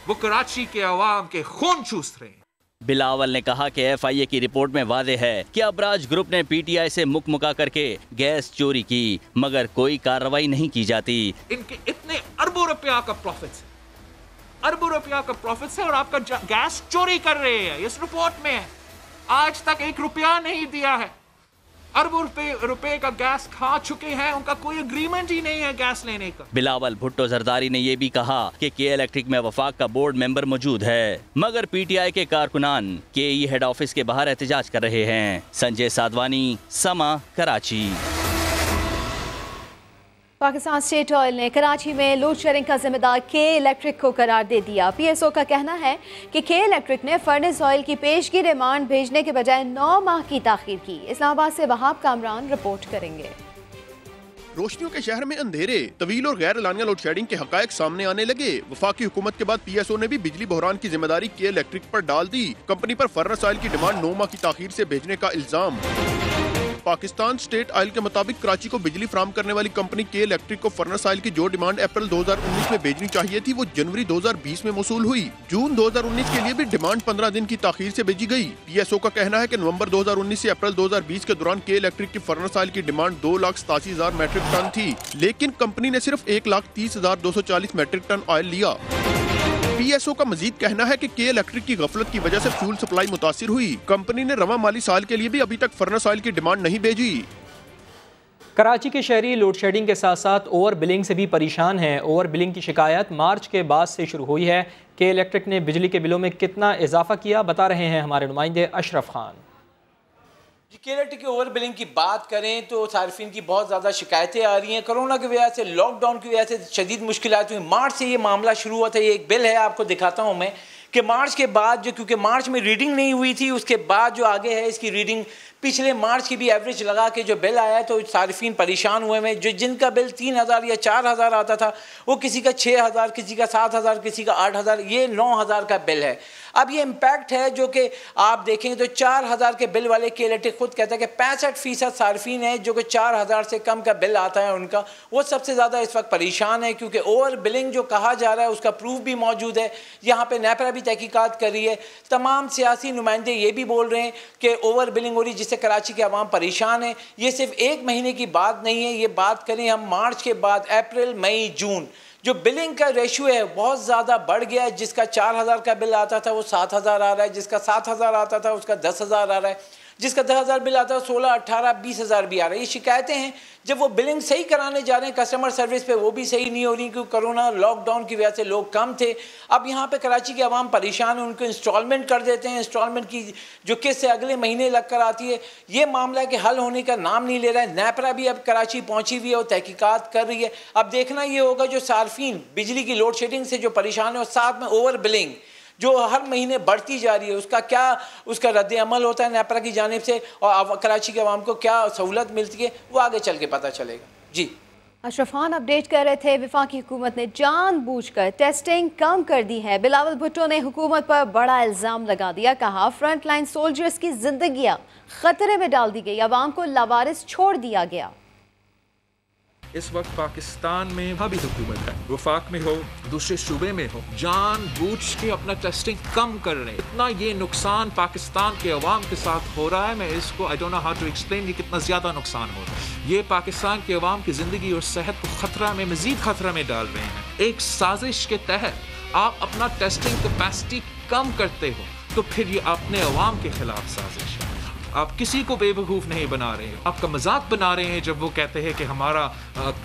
वो कराची के अवाम के खून चूस रहे हैं। बिलावल ने कहा कि एफआईए की रिपोर्ट में वादे है कि अब्राज ग्रुप ने पीटीआई से मुकमुका करके गैस चोरी की, मगर कोई कार्रवाई नहीं की जाती। इनके इतने अरबों रुपया का प्रॉफिट है, अरबों रुपया का प्रॉफिट है और आपका गैस चोरी कर रहे हैं, इस रिपोर्ट में है। आज तक 1 रुपया नहीं दिया है, अरबों रुपए का गैस खा चुके हैं, उनका कोई एग्रीमेंट ही नहीं है गैस लेने का। बिलावल भुट्टो जरदारी ने यह भी कहा कि के इलेक्ट्रिक में वफाक का बोर्ड मेंबर मौजूद है, मगर पीटीआई के कारकुनान केई हेड ऑफिस के बाहर एहतजाज कर रहे हैं। संजय साधवानी, समा, कराची। पाकिस्तान स्टेट ऑयल ने कराची में लोड शेडिंग का जिम्मेदार के इलेक्ट्रिक को करार दे दिया। पीएसओ का कहना है कि के इलेक्ट्रिक ने फर्नेस ऑयल की पेशगी डिमांड भेजने के बजाय 9 माह की ताखीर की। इस्लामाबाद से वहाब कामरान रिपोर्ट करेंगे। रोशनियों के शहर में अंधेरे, तवील और गैर एलानिया लोड शेडिंग के हकायक सामने आने लगे। वफाकी हुकूमत के बाद पीएसओ ने भी बिजली बहरान की जिम्मेदारी के इलेक्ट्रिक पर डाल दी। कंपनी पर फर्नेस ऑयल की डिमांड 9 माह की ताखीर से भेजने का इल्जाम। पाकिस्तान स्टेट ऑयल के मुताबिक कराची को बिजली फराम करने वाली कंपनी के इलेक्ट्रिक को फर्नेस ऑयल की जो डिमांड अप्रैल 2019 में भेजनी चाहिए थी, वो जनवरी 2020 में मौसूल हुई। जून 2019 के लिए भी डिमांड 15 दिन की ताखीर से भेजी गई। पीएसओ का कहना है कि नवंबर 2019 से अप्रैल 2020 के दौरान के इलेक्ट्रिक की फर्नेस ऑयल की डिमांड 2,87,000 मैट्रिक टन थी, लेकिन कंपनी ने सिर्फ 1,30,240 मैट्रिक टन ऑयल लिया। पीएसओ का मजीद कहना है कि के इलेक्ट्रिक की गफलत की वजह से फ्यूल सप्लाई मुतासिर हुई। कंपनी ने रवा माली साल के लिए भी अभी तक फर्नेस ऑयल की डिमांड नहीं भेजी। कराची के शहरी लोड शेडिंग के साथ साथ ओवर बिलिंग से भी परेशान हैं। ओवर बिलिंग की शिकायत मार्च के बाद से शुरू हुई है। के इलेक्ट्रिक ने बिजली के बिलों में कितना इजाफा किया, बता रहे हैं हमारे नुमाइंदे अशरफ खान। के इलेक्ट्रिक की ओवर बिलिंग की बात करें तो सार्फिन की बहुत ज़्यादा शिकायतें आ रही हैं। कोरोना की वजह से, लॉकडाउन की वजह से शदीद मुश्किलात हुई। मार्च से ये मामला शुरू हुआ था। ये एक बिल है, आपको दिखाता हूँ मैं, कि मार्च के बाद जो, क्योंकि मार्च में रीडिंग नहीं हुई थी, उसके बाद जो आगे है इसकी रीडिंग पिछले मार्च की भी एवरेज लगा के जो बिल आया है, तो सार्फिन परेशान हुए में। जो जिनका बिल 3,000 या 4,000 आता था, वो किसी का 6,000, किसी का 7,000, किसी का 8,000, ये 9,000 का बिल है। अब ये इम्पैक्ट है जो कि आप देखेंगे तो 4,000 के बिल वाले के इलेक्ट्रिक खुद कहता है कि 65% सार्फिन है जो कि 4,000 से कम का बिल आता है उनका, वो सबसे ज़्यादा इस वक्त परेशान है। क्योंकि ओवर बिलिंग जो कहा जा रहा है उसका प्रूफ भी मौजूद है। यहाँ पे नेपरा भी तहकीकात कर रही है। तमाम सियासी नुमाइंदे ये भी बोल रहे हैं कि ओवर बिलिंग हो रही, जिससे कराची के अवाम परेशान है। ये सिर्फ 1 महीने की बात नहीं है, ये बात करें हम मार्च के बाद, अप्रैल, मई, जून, जो बिलिंग का रेशियो है बहुत ज़्यादा बढ़ गया है। जिसका 4,000 का बिल आता था वो 7,000 आ रहा है, जिसका 7,000 आता था उसका 10,000 आ रहा है, जिसका 10,000 बिल आता है 16, 18, 20,000 भी आ रहा है। ये शिकायतें हैं। जब वो बिलिंग सही कराने जा रहे हैं कस्टमर सर्विस पे, वो भी सही नहीं हो रही क्योंकि कोरोना लॉकडाउन की वजह से लोग कम थे। अब यहाँ पे कराची के अवाम परेशान है, उनको इंस्टॉलमेंट कर देते हैं। इंस्टॉलमेंट की जो किस्त अगले महीने लग कर आती है, ये मामला के हल होने का नाम नहीं ले रहा है। नेपरा भी अब कराची पहुँची हुई है और तहकीकात कर रही है। अब देखना ये होगा जो सार्फिन बिजली की लोड शेडिंग से जो परेशान है और साथ में ओवर बिलिंग जो हर महीने बढ़ती जा रही है, उसका क्या उसका रद्द अमल होता है नेपरा की जानिब से और कराची के अवाम को क्या सहूलत मिलती है, वो आगे चल के पता चलेगा। जी, अशरफ खान अपडेट कर रहे थे। वफाकी हुकूमत ने जानबूझकर टेस्टिंग कम कर दी है। बिलावल भुट्टो ने हुकूमत पर बड़ा इल्ज़ाम लगा दिया। कहा फ्रंट लाइन सोल्जर्स की जिंदगियां खतरे में डाल दी गई, अवाम को लावारिस छोड़ दिया गया। इस वक्त पाकिस्तान में भाभी हुकूमत है, वफाक में हो, दूसरे सूबे में हो, जानबूझ के अपना टेस्टिंग कम कर रहे हैं। इतना ये नुकसान पाकिस्तान के अवाम के साथ हो रहा है, मैं इसको I don't know how to explain, ये कितना ज़्यादा नुकसान हो रहा है। ये पाकिस्तान के अवाम की ज़िंदगी और सेहत को खतरा में, मज़ीद खतरा में डाल रहे हैं। एक साजिश के तहत आप अपना टेस्टिंग कैपेसिटी कम करते हो, तो फिर ये अपने अवाम के खिलाफ साजिश है। आप किसी को बेवकूफ़ नहीं बना रहे हैं, आपका मजाक बना रहे हैं जब वो कहते हैं कि हमारा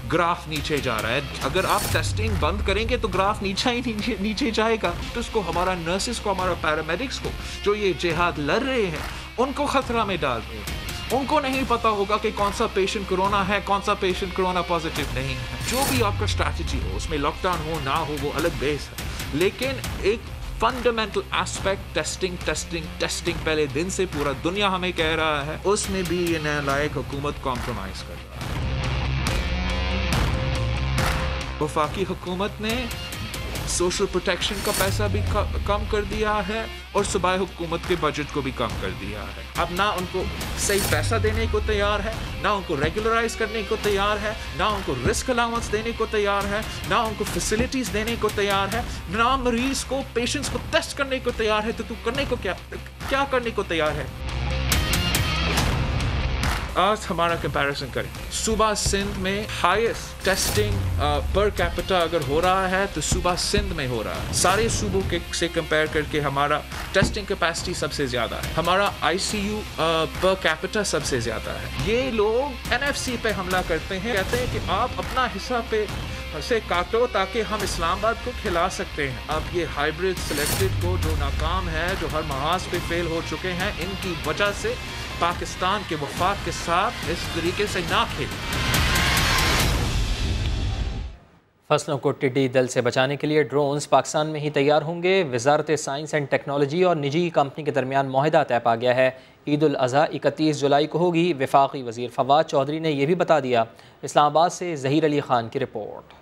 ग्राफ नीचे जा रहा है। अगर आप टेस्टिंग बंद करेंगे तो ग्राफ नीचे जाएगा। तो उसको, हमारा नर्सेस को, हमारा पैरामेडिक्स को, जो ये जिहाद लड़ रहे हैं, उनको खतरा में डाल रहे हैं। उनको नहीं पता होगा कि कौन सा पेशेंट कोरोना है, कौन सा पेशेंट कोरोना पॉजिटिव नहीं है। जो भी आपका स्ट्रैटेजी हो, उसमें लॉकडाउन हो ना हो, वो अलग बेस है, लेकिन एक फंडामेंटल एस्पेक्ट टेस्टिंग पहले दिन से पूरा दुनिया हमें कह रहा है, उसमें भी ये नालायक हुकूमत कॉम्प्रोमाइज कर रहा है। वफाकी हुकूमत ने सोशल प्रोटेक्शन का पैसा भी कम कर दिया है और सूबाई हुकूमत के बजट को भी कम कर दिया है। अब ना उनको सही पैसा देने को तैयार है, ना उनको रेगुलराइज करने को तैयार है, ना उनको रिस्क अलाउंस देने को तैयार है, ना उनको फैसिलिटीज देने को तैयार है, ना मरीज को पेशेंट्स को टेस्ट करने को तैयार है। तो तू करने को क्या करने को तैयार है? आज हमारा कंपैरिजन करें, सूबा सिंध में हाईएस्ट टेस्टिंग पर कैपिटा अगर हो रहा है तो सूबा सिंध में हो रहा है। सारे सूबों के से कंपेयर करके हमारा टेस्टिंग कैपेसिटी सबसे ज्यादा है, हमारा आईसीयू पर कैपिटा सबसे ज्यादा है। ये लोग एनएफसी पे हमला करते हैं, कहते हैं कि आप अपना हिस्सा पे से काटो ताकि हम इस्लामाबाद को खिला सकते हैं। अब ये हाइब्रिड सिलेक्टेड को जो नाकाम है, जो हर महाज पे फेल हो चुके हैं, इनकी वजह से पाकिस्तान के वफाक के साथ इस तरीके से ना खेलें। फसलों को टिड्डी दल से बचाने के लिए ड्रोन्स पाकिस्तान में ही तैयार होंगे। वजारत साइंस एंड टेक्नोलॉजी और निजी कंपनी के दरमियान मुआहदा तय पा गया है। ईद उल अज़हा 31 जुलाई को होगी। वफाकी वज़ीर फवाद चौधरी ने यह भी बता दिया। इस्लामाबाद से ज़हीर अली खान की रिपोर्ट।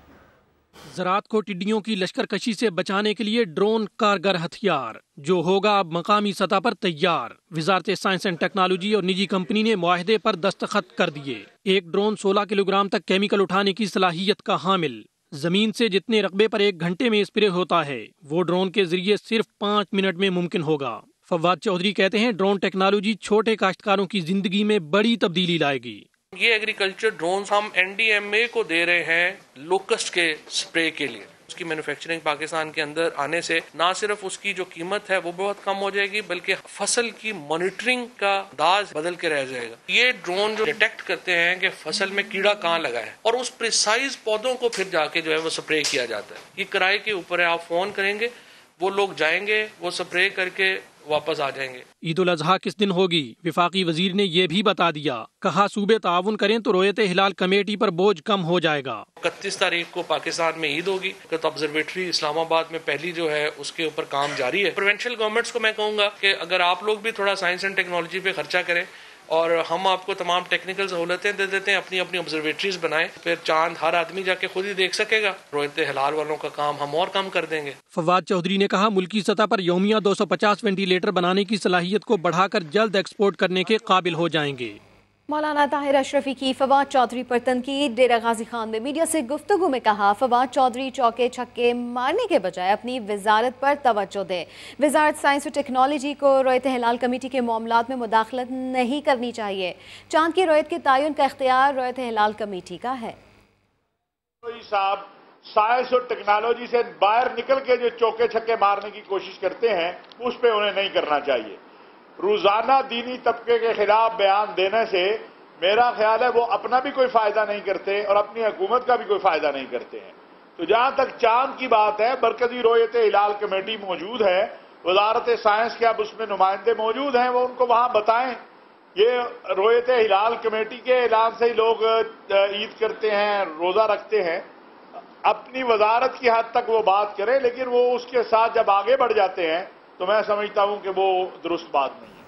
ज़राअत को टिड्डियों की लश्करकशी से बचाने के लिए ड्रोन कारगर हथियार जो होगा अब मकामी सतह पर तैयार। वजारत साइंस एंड टेक्नोलॉजी और निजी कंपनी ने मुआहदे पर दस्तखत कर दिए। एक ड्रोन 16 किलोग्राम तक केमिकल उठाने की सलाहियत का हामिल। जमीन से जितने रकबे पर 1 घंटे में स्प्रे होता है वो ड्रोन के जरिए सिर्फ 5 मिनट में मुमकिन होगा। फवाद चौधरी कहते हैं ड्रोन टेक्नोलॉजी छोटे काश्तकारों की जिंदगी में बड़ी तब्दीली लाएगी। ये एग्रीकल्चर ड्रोन्स हम एनडीएमए को दे रहे हैं लोकस्ट के स्प्रे के लिए। उसकी मैन्युफैक्चरिंग पाकिस्तान के अंदर आने से ना सिर्फ उसकी जो कीमत है वो बहुत कम हो जाएगी, बल्कि फसल की मॉनिटरिंग का अंदाज बदल के रह जाएगा। ये ड्रोन जो डिटेक्ट करते हैं कि फसल में कीड़ा कहाँ लगा है और उस प्रिसाइज पौधों को फिर जाके जो है वो स्प्रे किया जाता है। ये किराए के ऊपर है, आप फोन करेंगे वो लोग जाएंगे, वो स्प्रे करके वापस आ जाएंगे। ईद उल अजहा किस दिन होगी, विफाकी वजीर ने यह भी बता दिया। कहा सूबे ताउन करें तो रोयत हिलाल कमेटी पर बोझ कम हो जाएगा। 31 तारीख को पाकिस्तान में ईद होगी तो ऑब्जर्वेटरी इस्लामाबाद में पहली जो है उसके ऊपर काम जारी है। प्रोविंशियल गवर्नमेंट्स को मैं कहूँगा कि अगर आप लोग भी थोड़ा साइंस एंड टेक्नोलॉजी पे खर्चा करें और हम आपको तमाम टेक्निकल सहूलतें दे देते हैं, अपनी अपनी ऑब्जर्वेटरीज बनाएं, फिर चांद हर आदमी जाके खुद ही देख सकेगा। रोयत हिलाल वालों का काम हम और कम कर देंगे। फवाद चौधरी ने कहा मुल्की सतह पर यौमिया 250 वेंटिलेटर बनाने की सलाहियत को बढ़ाकर जल्द एक्सपोर्ट करने के काबिल हो जाएंगे। मौलाना ताहिर अशरफी की फवाद चौधरी पर तनकीद। डेरा गाजी खान ने मीडिया से गुफ्तगू में कहा फवाद चौधरी चौके छक्के मारने के बजाय अपनी वजारत पर तवज्जो दे। वजारत साइंस और टेक्नोलॉजी को रोयत हिलाल कमेटी के मामलात में मुदाखलत नहीं करनी चाहिए। चांद की रोयत के तयन का इख्तियार रोयत हिलाल कमेटी का है। साहब साइंस और टेक्नोलॉजी से बाहर निकल के जो चौके छक्के मारने की कोशिश करते हैं उस पर उन्हें नहीं करना चाहिए। रोजाना दीनी तबके के खिलाफ बयान देने से मेरा ख्याल है वो अपना भी कोई फायदा नहीं करते और अपनी हुकूमत का भी कोई फायदा नहीं करते हैं। तो जहां तक चांद की बात है, मरकजी रोयत हिलाल कमेटी मौजूद है, वजारत साइंस के अब उसमें नुमाइंदे मौजूद हैं, वो उनको वहां बताएं। ये रोयत हिलाल कमेटी के ऐलान से ही लोग ईद करते हैं, रोजा रखते हैं। अपनी वजारत की हद तक वो बात करें, लेकिन वो उसके साथ जब आगे बढ़ जाते हैं तो मैं समझता हूं कि वो दुरुस्त बात नहीं है।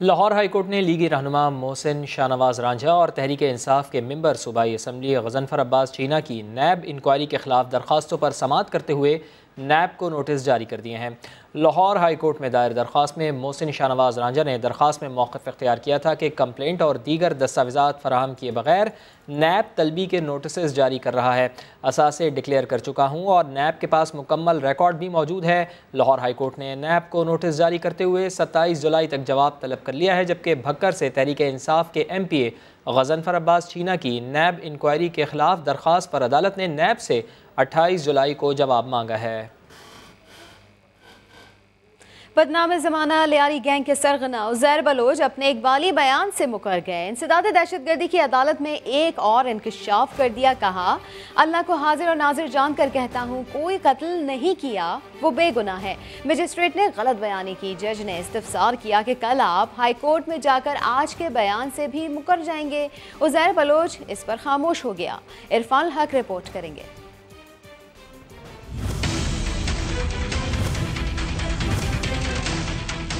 लाहौर हाईकोर्ट ने लीगी रहनुमा मोहसिन शाहनवाज रांझा और तहरीक इंसाफ के मेंबर सूबाई असम्बली गजनफर अब्बास चीना की नैब इंक्वायरी के खिलाफ दरख्वास्तों पर समाअत करते हुए नैब को नोटिस जारी कर दिए हैं। लाहौर हाई कोर्ट में दायर दरख्वास्त में मोहसिन शाहनवाज रांझा ने दरख्वास्त में मौक़िफ़ इख्तियार किया था कि कंप्लेंट और दीगर दस्तावेज़ात फराहम किए बगैर नैब तलबी के नोटिस जारी कर रहा है। असासे डिक्लेयर कर चुका हूँ और नैब के पास मुकम्मल रिकॉर्ड भी मौजूद है। लाहौर हाई कोर्ट ने नैब को नोटिस जारी करते हुए 27 जुलाई तक जवाब तलब कर लिया है, जबकि भक्कर से तहरीक इंसाफ के MPA गजनफर अब्बास चीना की नैब इंक्वायरी के खिलाफ दरख्वास्त पर अदालत ने नैब से 28 जुलाई को जवाब मांगा है। बदनाम ज़माना लियारी गैंग के सरगना उज़ैर बलोच अपने इकबाली बयान से मुकर गए। इंसदाद दहशतगर्दी की अदालत में एक और इंकशाफ कर दिया। कहा अल्लाह को हाजिर और नाजिर जानकर कहता हूँ कोई कत्ल नहीं किया, वो बेगुनाह है। मजिस्ट्रेट ने गलत बयानी की। जज ने इस्तफसार किया कि कल आप हाई कोर्ट में जाकर आज के बयान से भी मुकर जाएंगे। उज़ैर बलोच इस पर खामोश हो गया। इरफान हक रिपोर्ट करेंगे।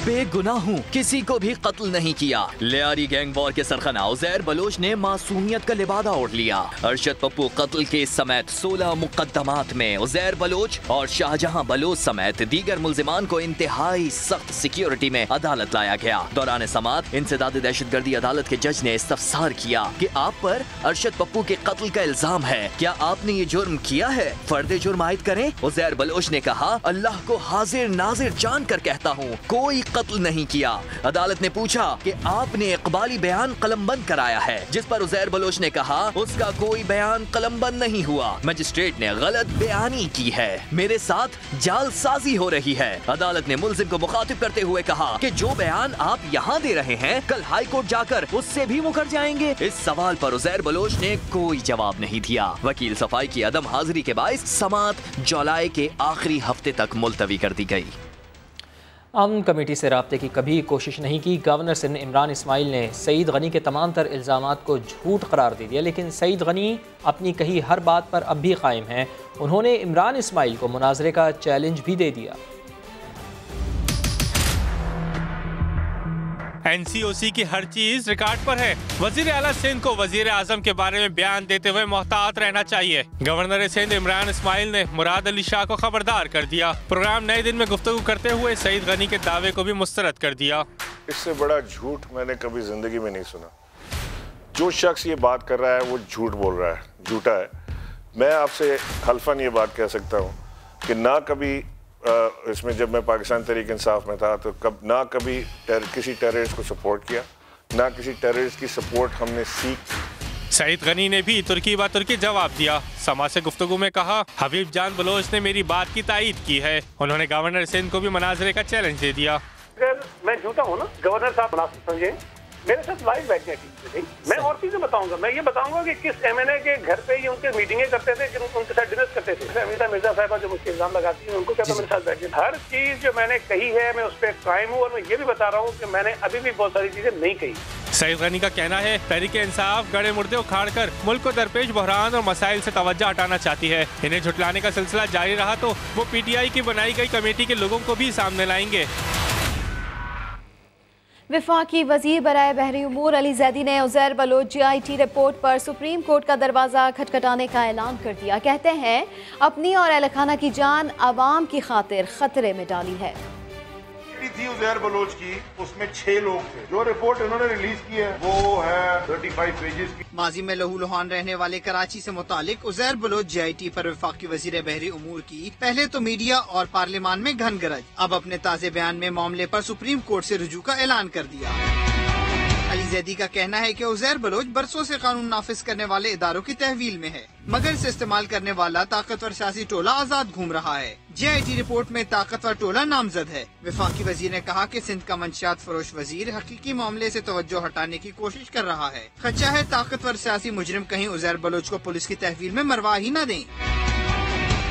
बेगुनाह हूँ, किसी को भी कत्ल नहीं किया। लियारी गैंग वॉर के सरखना उज़ैर बलोच ने मासूमियत का लिबादा ओढ़ लिया। अरशद पप्पू कत्ल केस समेत 16 मुकदमात में उज़ैर बलोच और शाहजहां बलोच समेत दीगर मुल्जिमान को इंतहाई सख्त सिक्योरिटी में अदालत लाया गया। दौरान समात इंसदाद दहशतगर्दी अदालत के जज ने इस्तफसार किया कि आप पर अरशद पप्पू के कत्ल का इल्जाम है, क्या आपने ये जुर्म किया है? फर्दे जुर्म आयद करें। उज़ैर बलोच ने कहा, अल्लाह को हाजिर नाजिर जान कर कहता हूँ, कोई कत्ल नहीं किया। अदालत ने पूछा कि आपने इकबाली बयान कलमबंद कराया है, जिस पर उज़ैर बलोच ने कहा उसका कोई बयान कलमबंद नहीं हुआ, मजिस्ट्रेट ने गलत बयानी की है, मेरे साथ जालसाजी हो रही है। अदालत ने मुल्जिम को मुखातिब करते हुए कहा कि जो बयान आप यहाँ दे रहे हैं कल हाई कोर्ट जाकर उससे भी मुकर जाएंगे। इस सवाल पर उज़ैर बलोच ने कोई जवाब नहीं दिया। वकील सफाई की अदम हाजिरी के बायस समात जुलाई के आखिरी हफ्ते तक मुलतवी कर दी गई। अमन कमेटी से राब्ते की कभी कोशिश नहीं की। गवर्नर सिंध इमरान इस्माइल ने सईद गनी के तमाम तर इल्ज़ामात को झूठ करार दे दिया, लेकिन सईद गनी अपनी कही हर बात पर अब भी कायम हैं। उन्होंने इमरान इस्माइल को मुनाजरे का चैलेंज भी दे दिया। NCOC की हर चीज रिकॉर्ड पर है। वजीर आला सिंध को वजीर आजम के बारे में बयान देते हुए मोहतात रहना चाहिए। गवर्नर सिंध इमरान इस्माइल ने मुराद अली शाह को खबरदार कर दिया। प्रोग्राम नए दिन में गुफ्तगू करते हुए सईद गनी के दावे को भी मुस्तरद कर दिया। इससे बड़ा झूठ मैंने कभी जिंदगी में नहीं सुना। जो शख्स ये बात कर रहा है वो झूठ बोल रहा है, झूठा है। मैं आपसे हल्फन ये बात कह सकता हूँ कि ना कभी इसमें जब मैं पाकिस्तान तहरीक इंसाफ में था तो ना कभी किसी टेररिस्ट को सपोर्ट किया, ना किसी टेररिस्ट की सपोर्ट हमने सीख। सईद गनी ने भी तुर्की बा तुर्की जवाब दिया। समा से गुफ्तगू में कहा, हबीब जान बलोच ने मेरी बात की तायीद की है। उन्होंने गवर्नर सिंध को भी मुनाजरे का चैलेंज दे दिया। अगर मैं झूठा हूँ ना, गवर्नर साहब मुनासिब समझे, मेरे साथ लाइव बैठने की मैं और चीजें बताऊंगा। मैं ये बताऊंगा कि किस MNA के घर पे ये उनके मीटिंगें करते थे, कि उनके साथ डिनर करते थे। अमीता मिर्जा साहबा जो मुझे इल्जाम लगाती है, उनको कहता मेरे साथ बैठे। हर चीज जो मैंने कही है मैं उस पर कायम हूँ, और मैं ये भी बता रहा हूँ कि मैंने अभी भी बहुत सारी चीजें नहीं कही। सईद गनी का कहना है, तहरीक इंसाफ गड़े मुर्दे उखाड़ कर मुल्क को दरपेश बहरान और मसाइल से तवज्जो हटाना चाहती है। इन्हें झुटलाने का सिलसिला जारी रहा तो वो PTI की बनाई गई कमेटी के लोगों को भी सामने लाएंगे। वफाकी वजीर बराए बहरी उमूर अली जैदी ने उज़ैर बलोच GIT रिपोर्ट पर सुप्रीम कोर्ट का दरवाज़ा खटखटाने का ऐलान कर दिया। कहते हैं अपनी और अहल खाना की जान आवाम की खातिर खतरे में डाली है। थी उज़ैर बलोच की, उसमें 6 लोग थे। जो रिपोर्ट उन्होंने रिलीज की है वो है 35 पेजेस की। माजी में लहूलुहान रहने वाले कराची से मुतालिक उज़ैर बलोच GIT पर वफाकी वजीर बहरी उमूर की पहले तो मीडिया और पार्लियामान में घन गरज, अब अपने ताज़े बयान में मामले पर सुप्रीम कोर्ट से रुजू का ऐलान कर दिया। अली जैदी का कहना है कि उज़ैर बलोच बरसों से कानून नाफिज करने वाले इदारों की तहवील में है, मगर इसे इस्तेमाल करने वाला ताकतवर सियासी टोला आजाद घूम रहा है। GIT रिपोर्ट में ताकतवर टोला नामजद है। वफाकी वजीर ने कहा कि सिंध का मंशियात फरोश वजीर हकीकी मामले से तवज्जो हटाने की कोशिश कर रहा है। खदशा है ताकतवर सियासी मुजरिम कहीं उज़ैर बलोच को पुलिस की तहवील में मरवा ही न दें।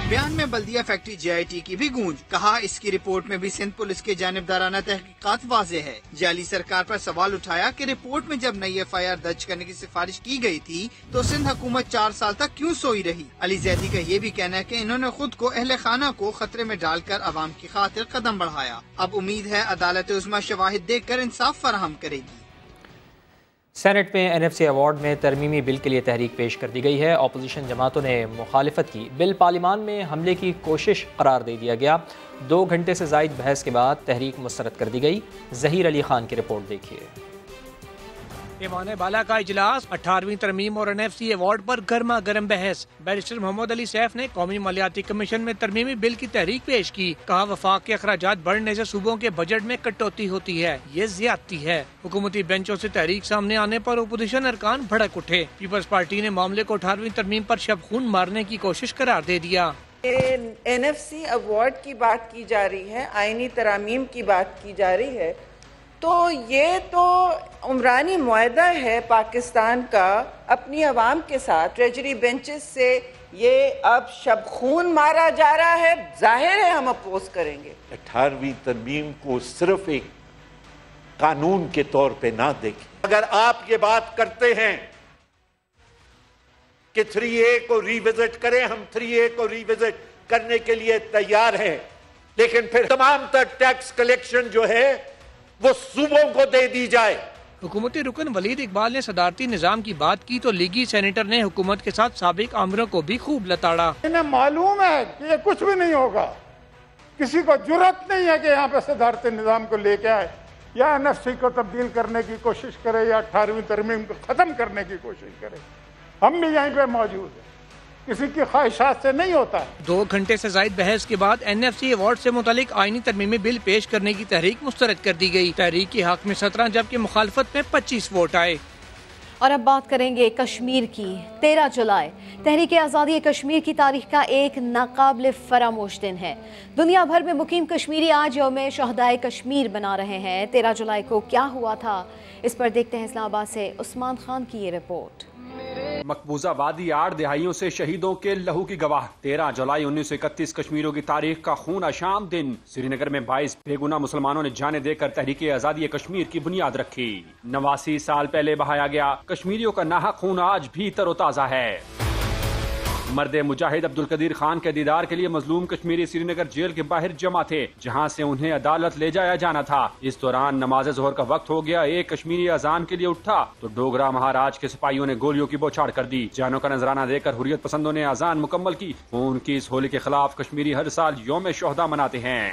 बयान में बल्दिया फैक्ट्री GIT की भी गूंज, कहा इसकी रिपोर्ट में भी सिंध पुलिस के जानिबदाराना तहकीकात वाज़े है। जाली सरकार पर सवाल उठाया कि रिपोर्ट में जब नई FIR दर्ज करने की सिफारिश की गई थी तो सिंध हुकूमत 4 साल तक क्यों सोई रही। अली जैदी का ये भी कहना है कि इन्होंने खुद को अहले खाना को खतरे में डालकर अवाम की खातिर कदम बढ़ाया। अब उम्मीद है अदालत उज़्मा शवाहिद देख कर इंसाफ फराहम करेगी। सेनेट में NFC अवार्ड में तरमीमी बिल के लिए तहरीक पेश कर दी गई है। अपोजिशन जमातों ने मुखालिफत की। बिल पार्लियामान में हमले की कोशिश करार दे दिया गया। 2 घंटे से ज़ायद बहस के बाद तहरीक मुस्तरद कर दी गई। ज़हीर अली खान की रिपोर्ट देखिए। ईमान बाला का इजलास, 18वीं तरमीम और NFC अवार्ड पर गर्मा गर्म बहस। बैरिस्टर मोहम्मद अली सैफ ने कौमी मालियाती कमीशन में तरमीमी बिल की तहरीक पेश की। कहा वफाक के अखराजात बढ़ने से सूबों के बजट में कटौती होती है, ये ज्यादती है। हुकूमती बेंचों से तहरीक सामने आने पर अपोजिशन अरकान भड़क उठे। पीपल्स पार्टी ने मामले को 18वीं तरमीम पर शब खून मारने की कोशिश करार दे दिया। NFC अवार्ड की बात की जा रही है, आईनी तरामीम की बात की जा रही है, तो ये तो उमरानी मुआहदा है पाकिस्तान का अपनी आवाम के साथ। ट्रेजरी बेंचेस से ये अब शब खून मारा जा रहा है, जाहिर है हम अपोज करेंगे। 18वीं तरमीम को सिर्फ एक कानून के तौर पे ना देखें। अगर आप ये बात करते हैं कि 3A को रिविजिट करें, हम 3A को रिविजिट करने के लिए तैयार हैं, लेकिन फिर तमाम तर टैक्स कलेक्शन जो है वो सूबों को दे दी जाए। हुकूमती रुकन वलीद इकबाल ने सदारती निज़ाम की बात की तो लीगी सेनेटर ने हुकूमत के साथ साबिक आमरों को भी खूब लताड़ा। इन्हें मालूम है कि ये कुछ भी नहीं होगा, किसी को जुर्रत नहीं है कि यहाँ पे सदारती निज़ाम को लेके आए या NFC को तब्दील करने की कोशिश करे या 18वीं तरमीम को ख़त्म करने की कोशिश करे। हम भी यहीं पे मौजूद हैं, किसी की ख्वाहिशात से नहीं होता है। 2 घंटे से ज़ायद बहस के बाद NFC अवार्ड से मुतालिक आईनी तरमीमी बिल पेश करने की तहरीक मुस्तरद कर दी गई। तहरीक के हक में 17 जबकि मुखालफत में 25 वोट आए। और अब बात करेंगे कश्मीर की। 13 जुलाई तहरीक आज़ादी कश्मीर की तारीख का एक नाकाबिल फरामोश दिन है। दुनिया भर में मुकीम कश्मीरी आज यौम शहदाए कश्मीर बना रहे हैं। 13 जुलाई को क्या हुआ था, इस पर देखते हैं इस्लामाबाद से उस्मान खान की ये रिपोर्ट। मकबूजा वादी 8 दहाइयों से शहीदों के लहू की गवाह। 13 जुलाई 1931 कश्मीरियों की तारीख का खून आशाम दिन। श्रीनगर में 22 बेगुनाह मुसलमानों ने जाने देकर तहरीक आज़ादी कश्मीर की बुनियाद रखी। 89 साल पहले बहाया गया कश्मीरियों का नाहक खून आज भी तरोताजा है। मर्द मुजाहिद अब्दुल कदीर खान के दीदार के लिए मजलूम कश्मीरी श्रीनगर जेल के बाहर जमा थे, जहां से उन्हें अदालत ले जाया जाना था। इस दौरान नमाज जोहर का वक्त हो गया। एक कश्मीरी अजान के लिए उठा तो डोगरा महाराज के सिपाहियों ने गोलियों की बौछार कर दी। जानों का नजराना देकर हुर्रियत पसंदों ने अजान मुकम्मल की। खून की इस होली के खिलाफ कश्मीरी हर साल यौम शोहदा मनाते हैं।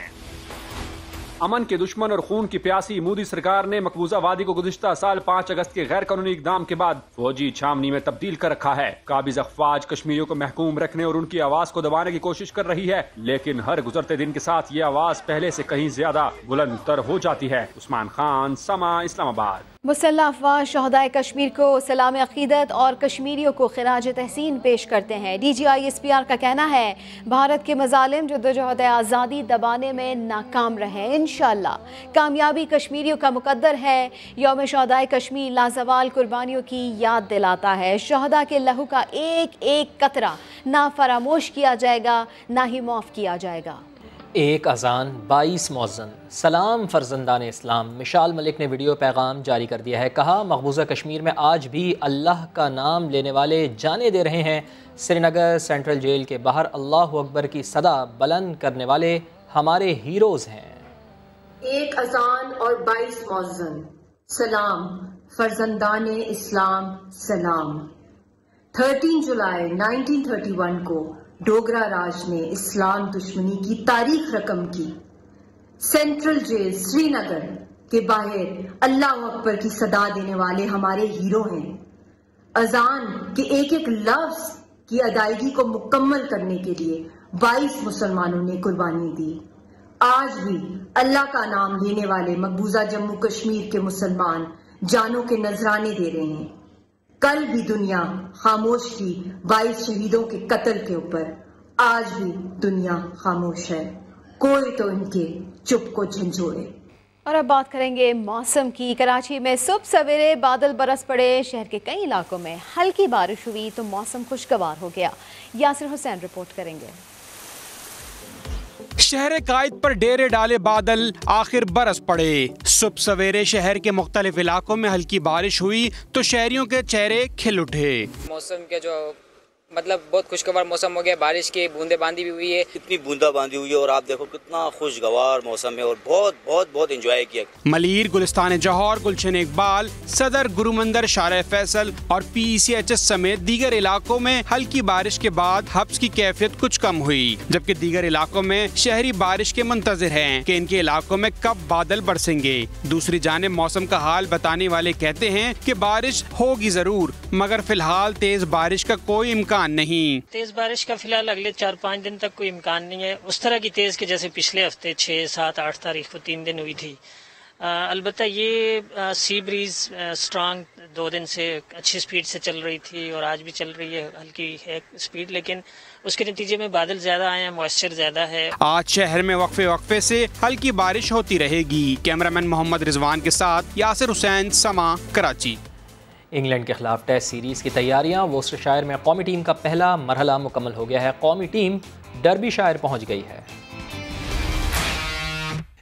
अमन के दुश्मन और खून की प्यासी मोदी सरकार ने मकबूजा वादी को गुज़िश्ता साल 5 अगस्त के गैर कानूनी इक़दाम के बाद फौजी छावनी में तब्दील कर रखा है। काबिज अफवाज कश्मीरियों को महकूम रखने और उनकी आवाज को दबाने की कोशिश कर रही है, लेकिन हर गुजरते दिन के साथ ये आवाज पहले से कहीं ज्यादा बुलंदतर हो जाती है। उस्मान खान, समा, इस्लामाबाद। मुसल्लह अफवाज शहदाए कश्मीर को सलाम अकीदत और कश्मीरियों को खिराज तहसीन पेश करते हैं। DGI SPR का कहना है भारत के मजालिम जद्दोजहद आज़ादी दबाने में नाकाम रहे। इंशाअल्लाह कामयाबी कश्मीरियों का मुकद्दर है। यौम शहदाए कश्मीर लाजवाल कुर्बानियों की याद दिलाता है। शहदा के लहू का एक एक कतरा ना फरामोश किया जाएगा, ना ही माफ़ किया जाएगा। एक अजान 22 मौज़न। सलाम फर्जंदान इस्लाम। मिशाल मलिक ने वीडियो पैगाम जारी कर दिया है। कहा मकबूजा कश्मीर में आज भी अल्लाह का नाम लेने वाले जाने दे रहे हैं। श्रीनगर सेंट्रल जेल के बाहर अल्लाह अकबर की सदा बुलंद करने वाले हमारे हीरोज़ हैं। एक अजान और 22 मौज़न। सलाम फर्जंदान इस्लाम सलाम। 13 जुलाई 1931 को डोगरा राज ने इस्लाम दुश्मनी की तारीख रकम की। सेंट्रल जेल श्रीनगर के बाहर अल्लाह अकबर की सदा देने वाले हमारे हीरो हैं। अजान के एक एक लफ्ज की अदायगी को मुकम्मल करने के लिए 22 मुसलमानों ने कुर्बानी दी। आज भी अल्लाह का नाम लेने वाले मकबूजा जम्मू कश्मीर के मुसलमान जानों के नजराने दे रहे हैं। कल भी दुनिया खामोश थी 22 शहीदों के कत्ल के ऊपर, आज भी दुनिया खामोश है। कोई तो इनके चुप को झंझोड़े। और अब बात करेंगे मौसम की। कराची में सुबह सवेरे बादल बरस पड़े। शहर के कई इलाकों में हल्की बारिश हुई तो मौसम खुशगवार हो गया। यासिर हुसैन रिपोर्ट करेंगे। शहर कायद पर डेरे डाले बादल आखिर बरस पड़े। सुबह सवेरे शहर के मुख्तलिफ इलाकों में हल्की बारिश हुई तो शहरियों के चेहरे खिल उठे। मौसम के जो मतलब बहुत खुशगवार मौसम हो गया। बारिश की बूंदेबांदी भी हुई है। कितनी बूंदाबांदी हुई है और आप देखो कितना खुशगवार मौसम है और बहुत बहुत बहुत एंजॉय किया। मलीर, गुलिस्तान जौहर, गुलशन इकबाल, सदर, गुरुमंदिर, शारा फैसल और PECHS समेत दीगर इलाकों में हल्की बारिश के बाद हब्स की कैफियत कुछ कम हुई, जबकि दीगर इलाकों में शहरी बारिश के मुंतजिर हैं कि इनके इलाकों में कब बादल बरसेंगे। दूसरी जानिब मौसम का हाल बताने वाले कहते हैं कि बारिश होगी जरूर, मगर फिलहाल तेज बारिश का कोई इम्कान नहीं। तेज बारिश का फिलहाल अगले 4-5 दिन तक कोई इम्कान नहीं है उस तरह की तेज के जैसे पिछले हफ्ते 6, 7, 8 तारीख को 3 दिन हुई थी। अलबत्ता ये सी ब्रीज स्ट्रांग 2 दिन से अच्छी स्पीड से चल रही थी और आज भी चल रही है हल्की है स्पीड, लेकिन उसके नतीजे में बादल ज्यादा आए हैं, मॉइस्चर ज्यादा है। आज शहर में वक्फे वक्फे से हल्की बारिश होती रहेगी। कैमरामैन मोहम्मद रिजवान के साथ यासिर हुसैन, समा, कराची। इंग्लैंड के खिलाफ टेस्ट सीरीज़ की तैयारियां। वोस्टरशायर में कौमी टीम का पहला मरहला मुकम्मल हो गया है। कौमी टीम डर्बीशायर पहुंच गई है।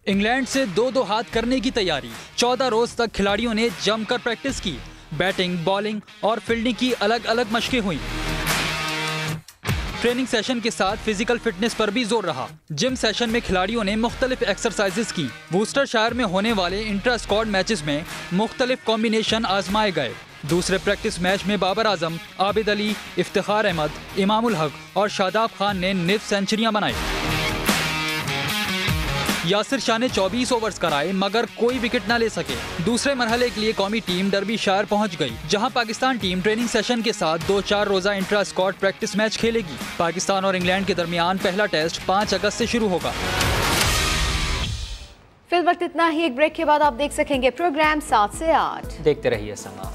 इंग्लैंड से 2-2 हाथ करने की तैयारी। 14 रोज तक खिलाड़ियों ने जमकर प्रैक्टिस की। बैटिंग, बॉलिंग और फील्डिंग की अलग अलग मशकें हुई। ट्रेनिंग सेशन के साथ फिजिकल फिटनेस पर भी जोर रहा। जिम सेशन में खिलाड़ियों ने मुख्तलिफ एक्सरसाइजेस की। वूस्टरशायर में होने वाले इंट्रा स्क्वाड मैचेस में मुख्तलिफ कॉम्बिनेशन आजमाए गए। दूसरे प्रैक्टिस मैच में बाबर आजम, आबिद अली, इफ्तिखार अहमद, इमामुल हक और शादाब खान ने निफ सेंचुरियां बनाई। यासिर शाह ने 24 ओवर्स कराए मगर कोई विकेट न ले सके। दूसरे मरहले के लिए कौमी टीम डर्बीशायर पहुंच गई, जहां पाकिस्तान टीम ट्रेनिंग सेशन के साथ 2-4 रोजा इंट्रा स्क्वाड प्रैक्टिस मैच खेलेगी। पाकिस्तान और इंग्लैंड के दरमियान पहला टेस्ट 5 अगस्त से शुरू होगा। फिल वक्त इतना ही। एक ब्रेक के बाद आप देख सकेंगे प्रोग्राम 7 से 8। देखते रहिए समा।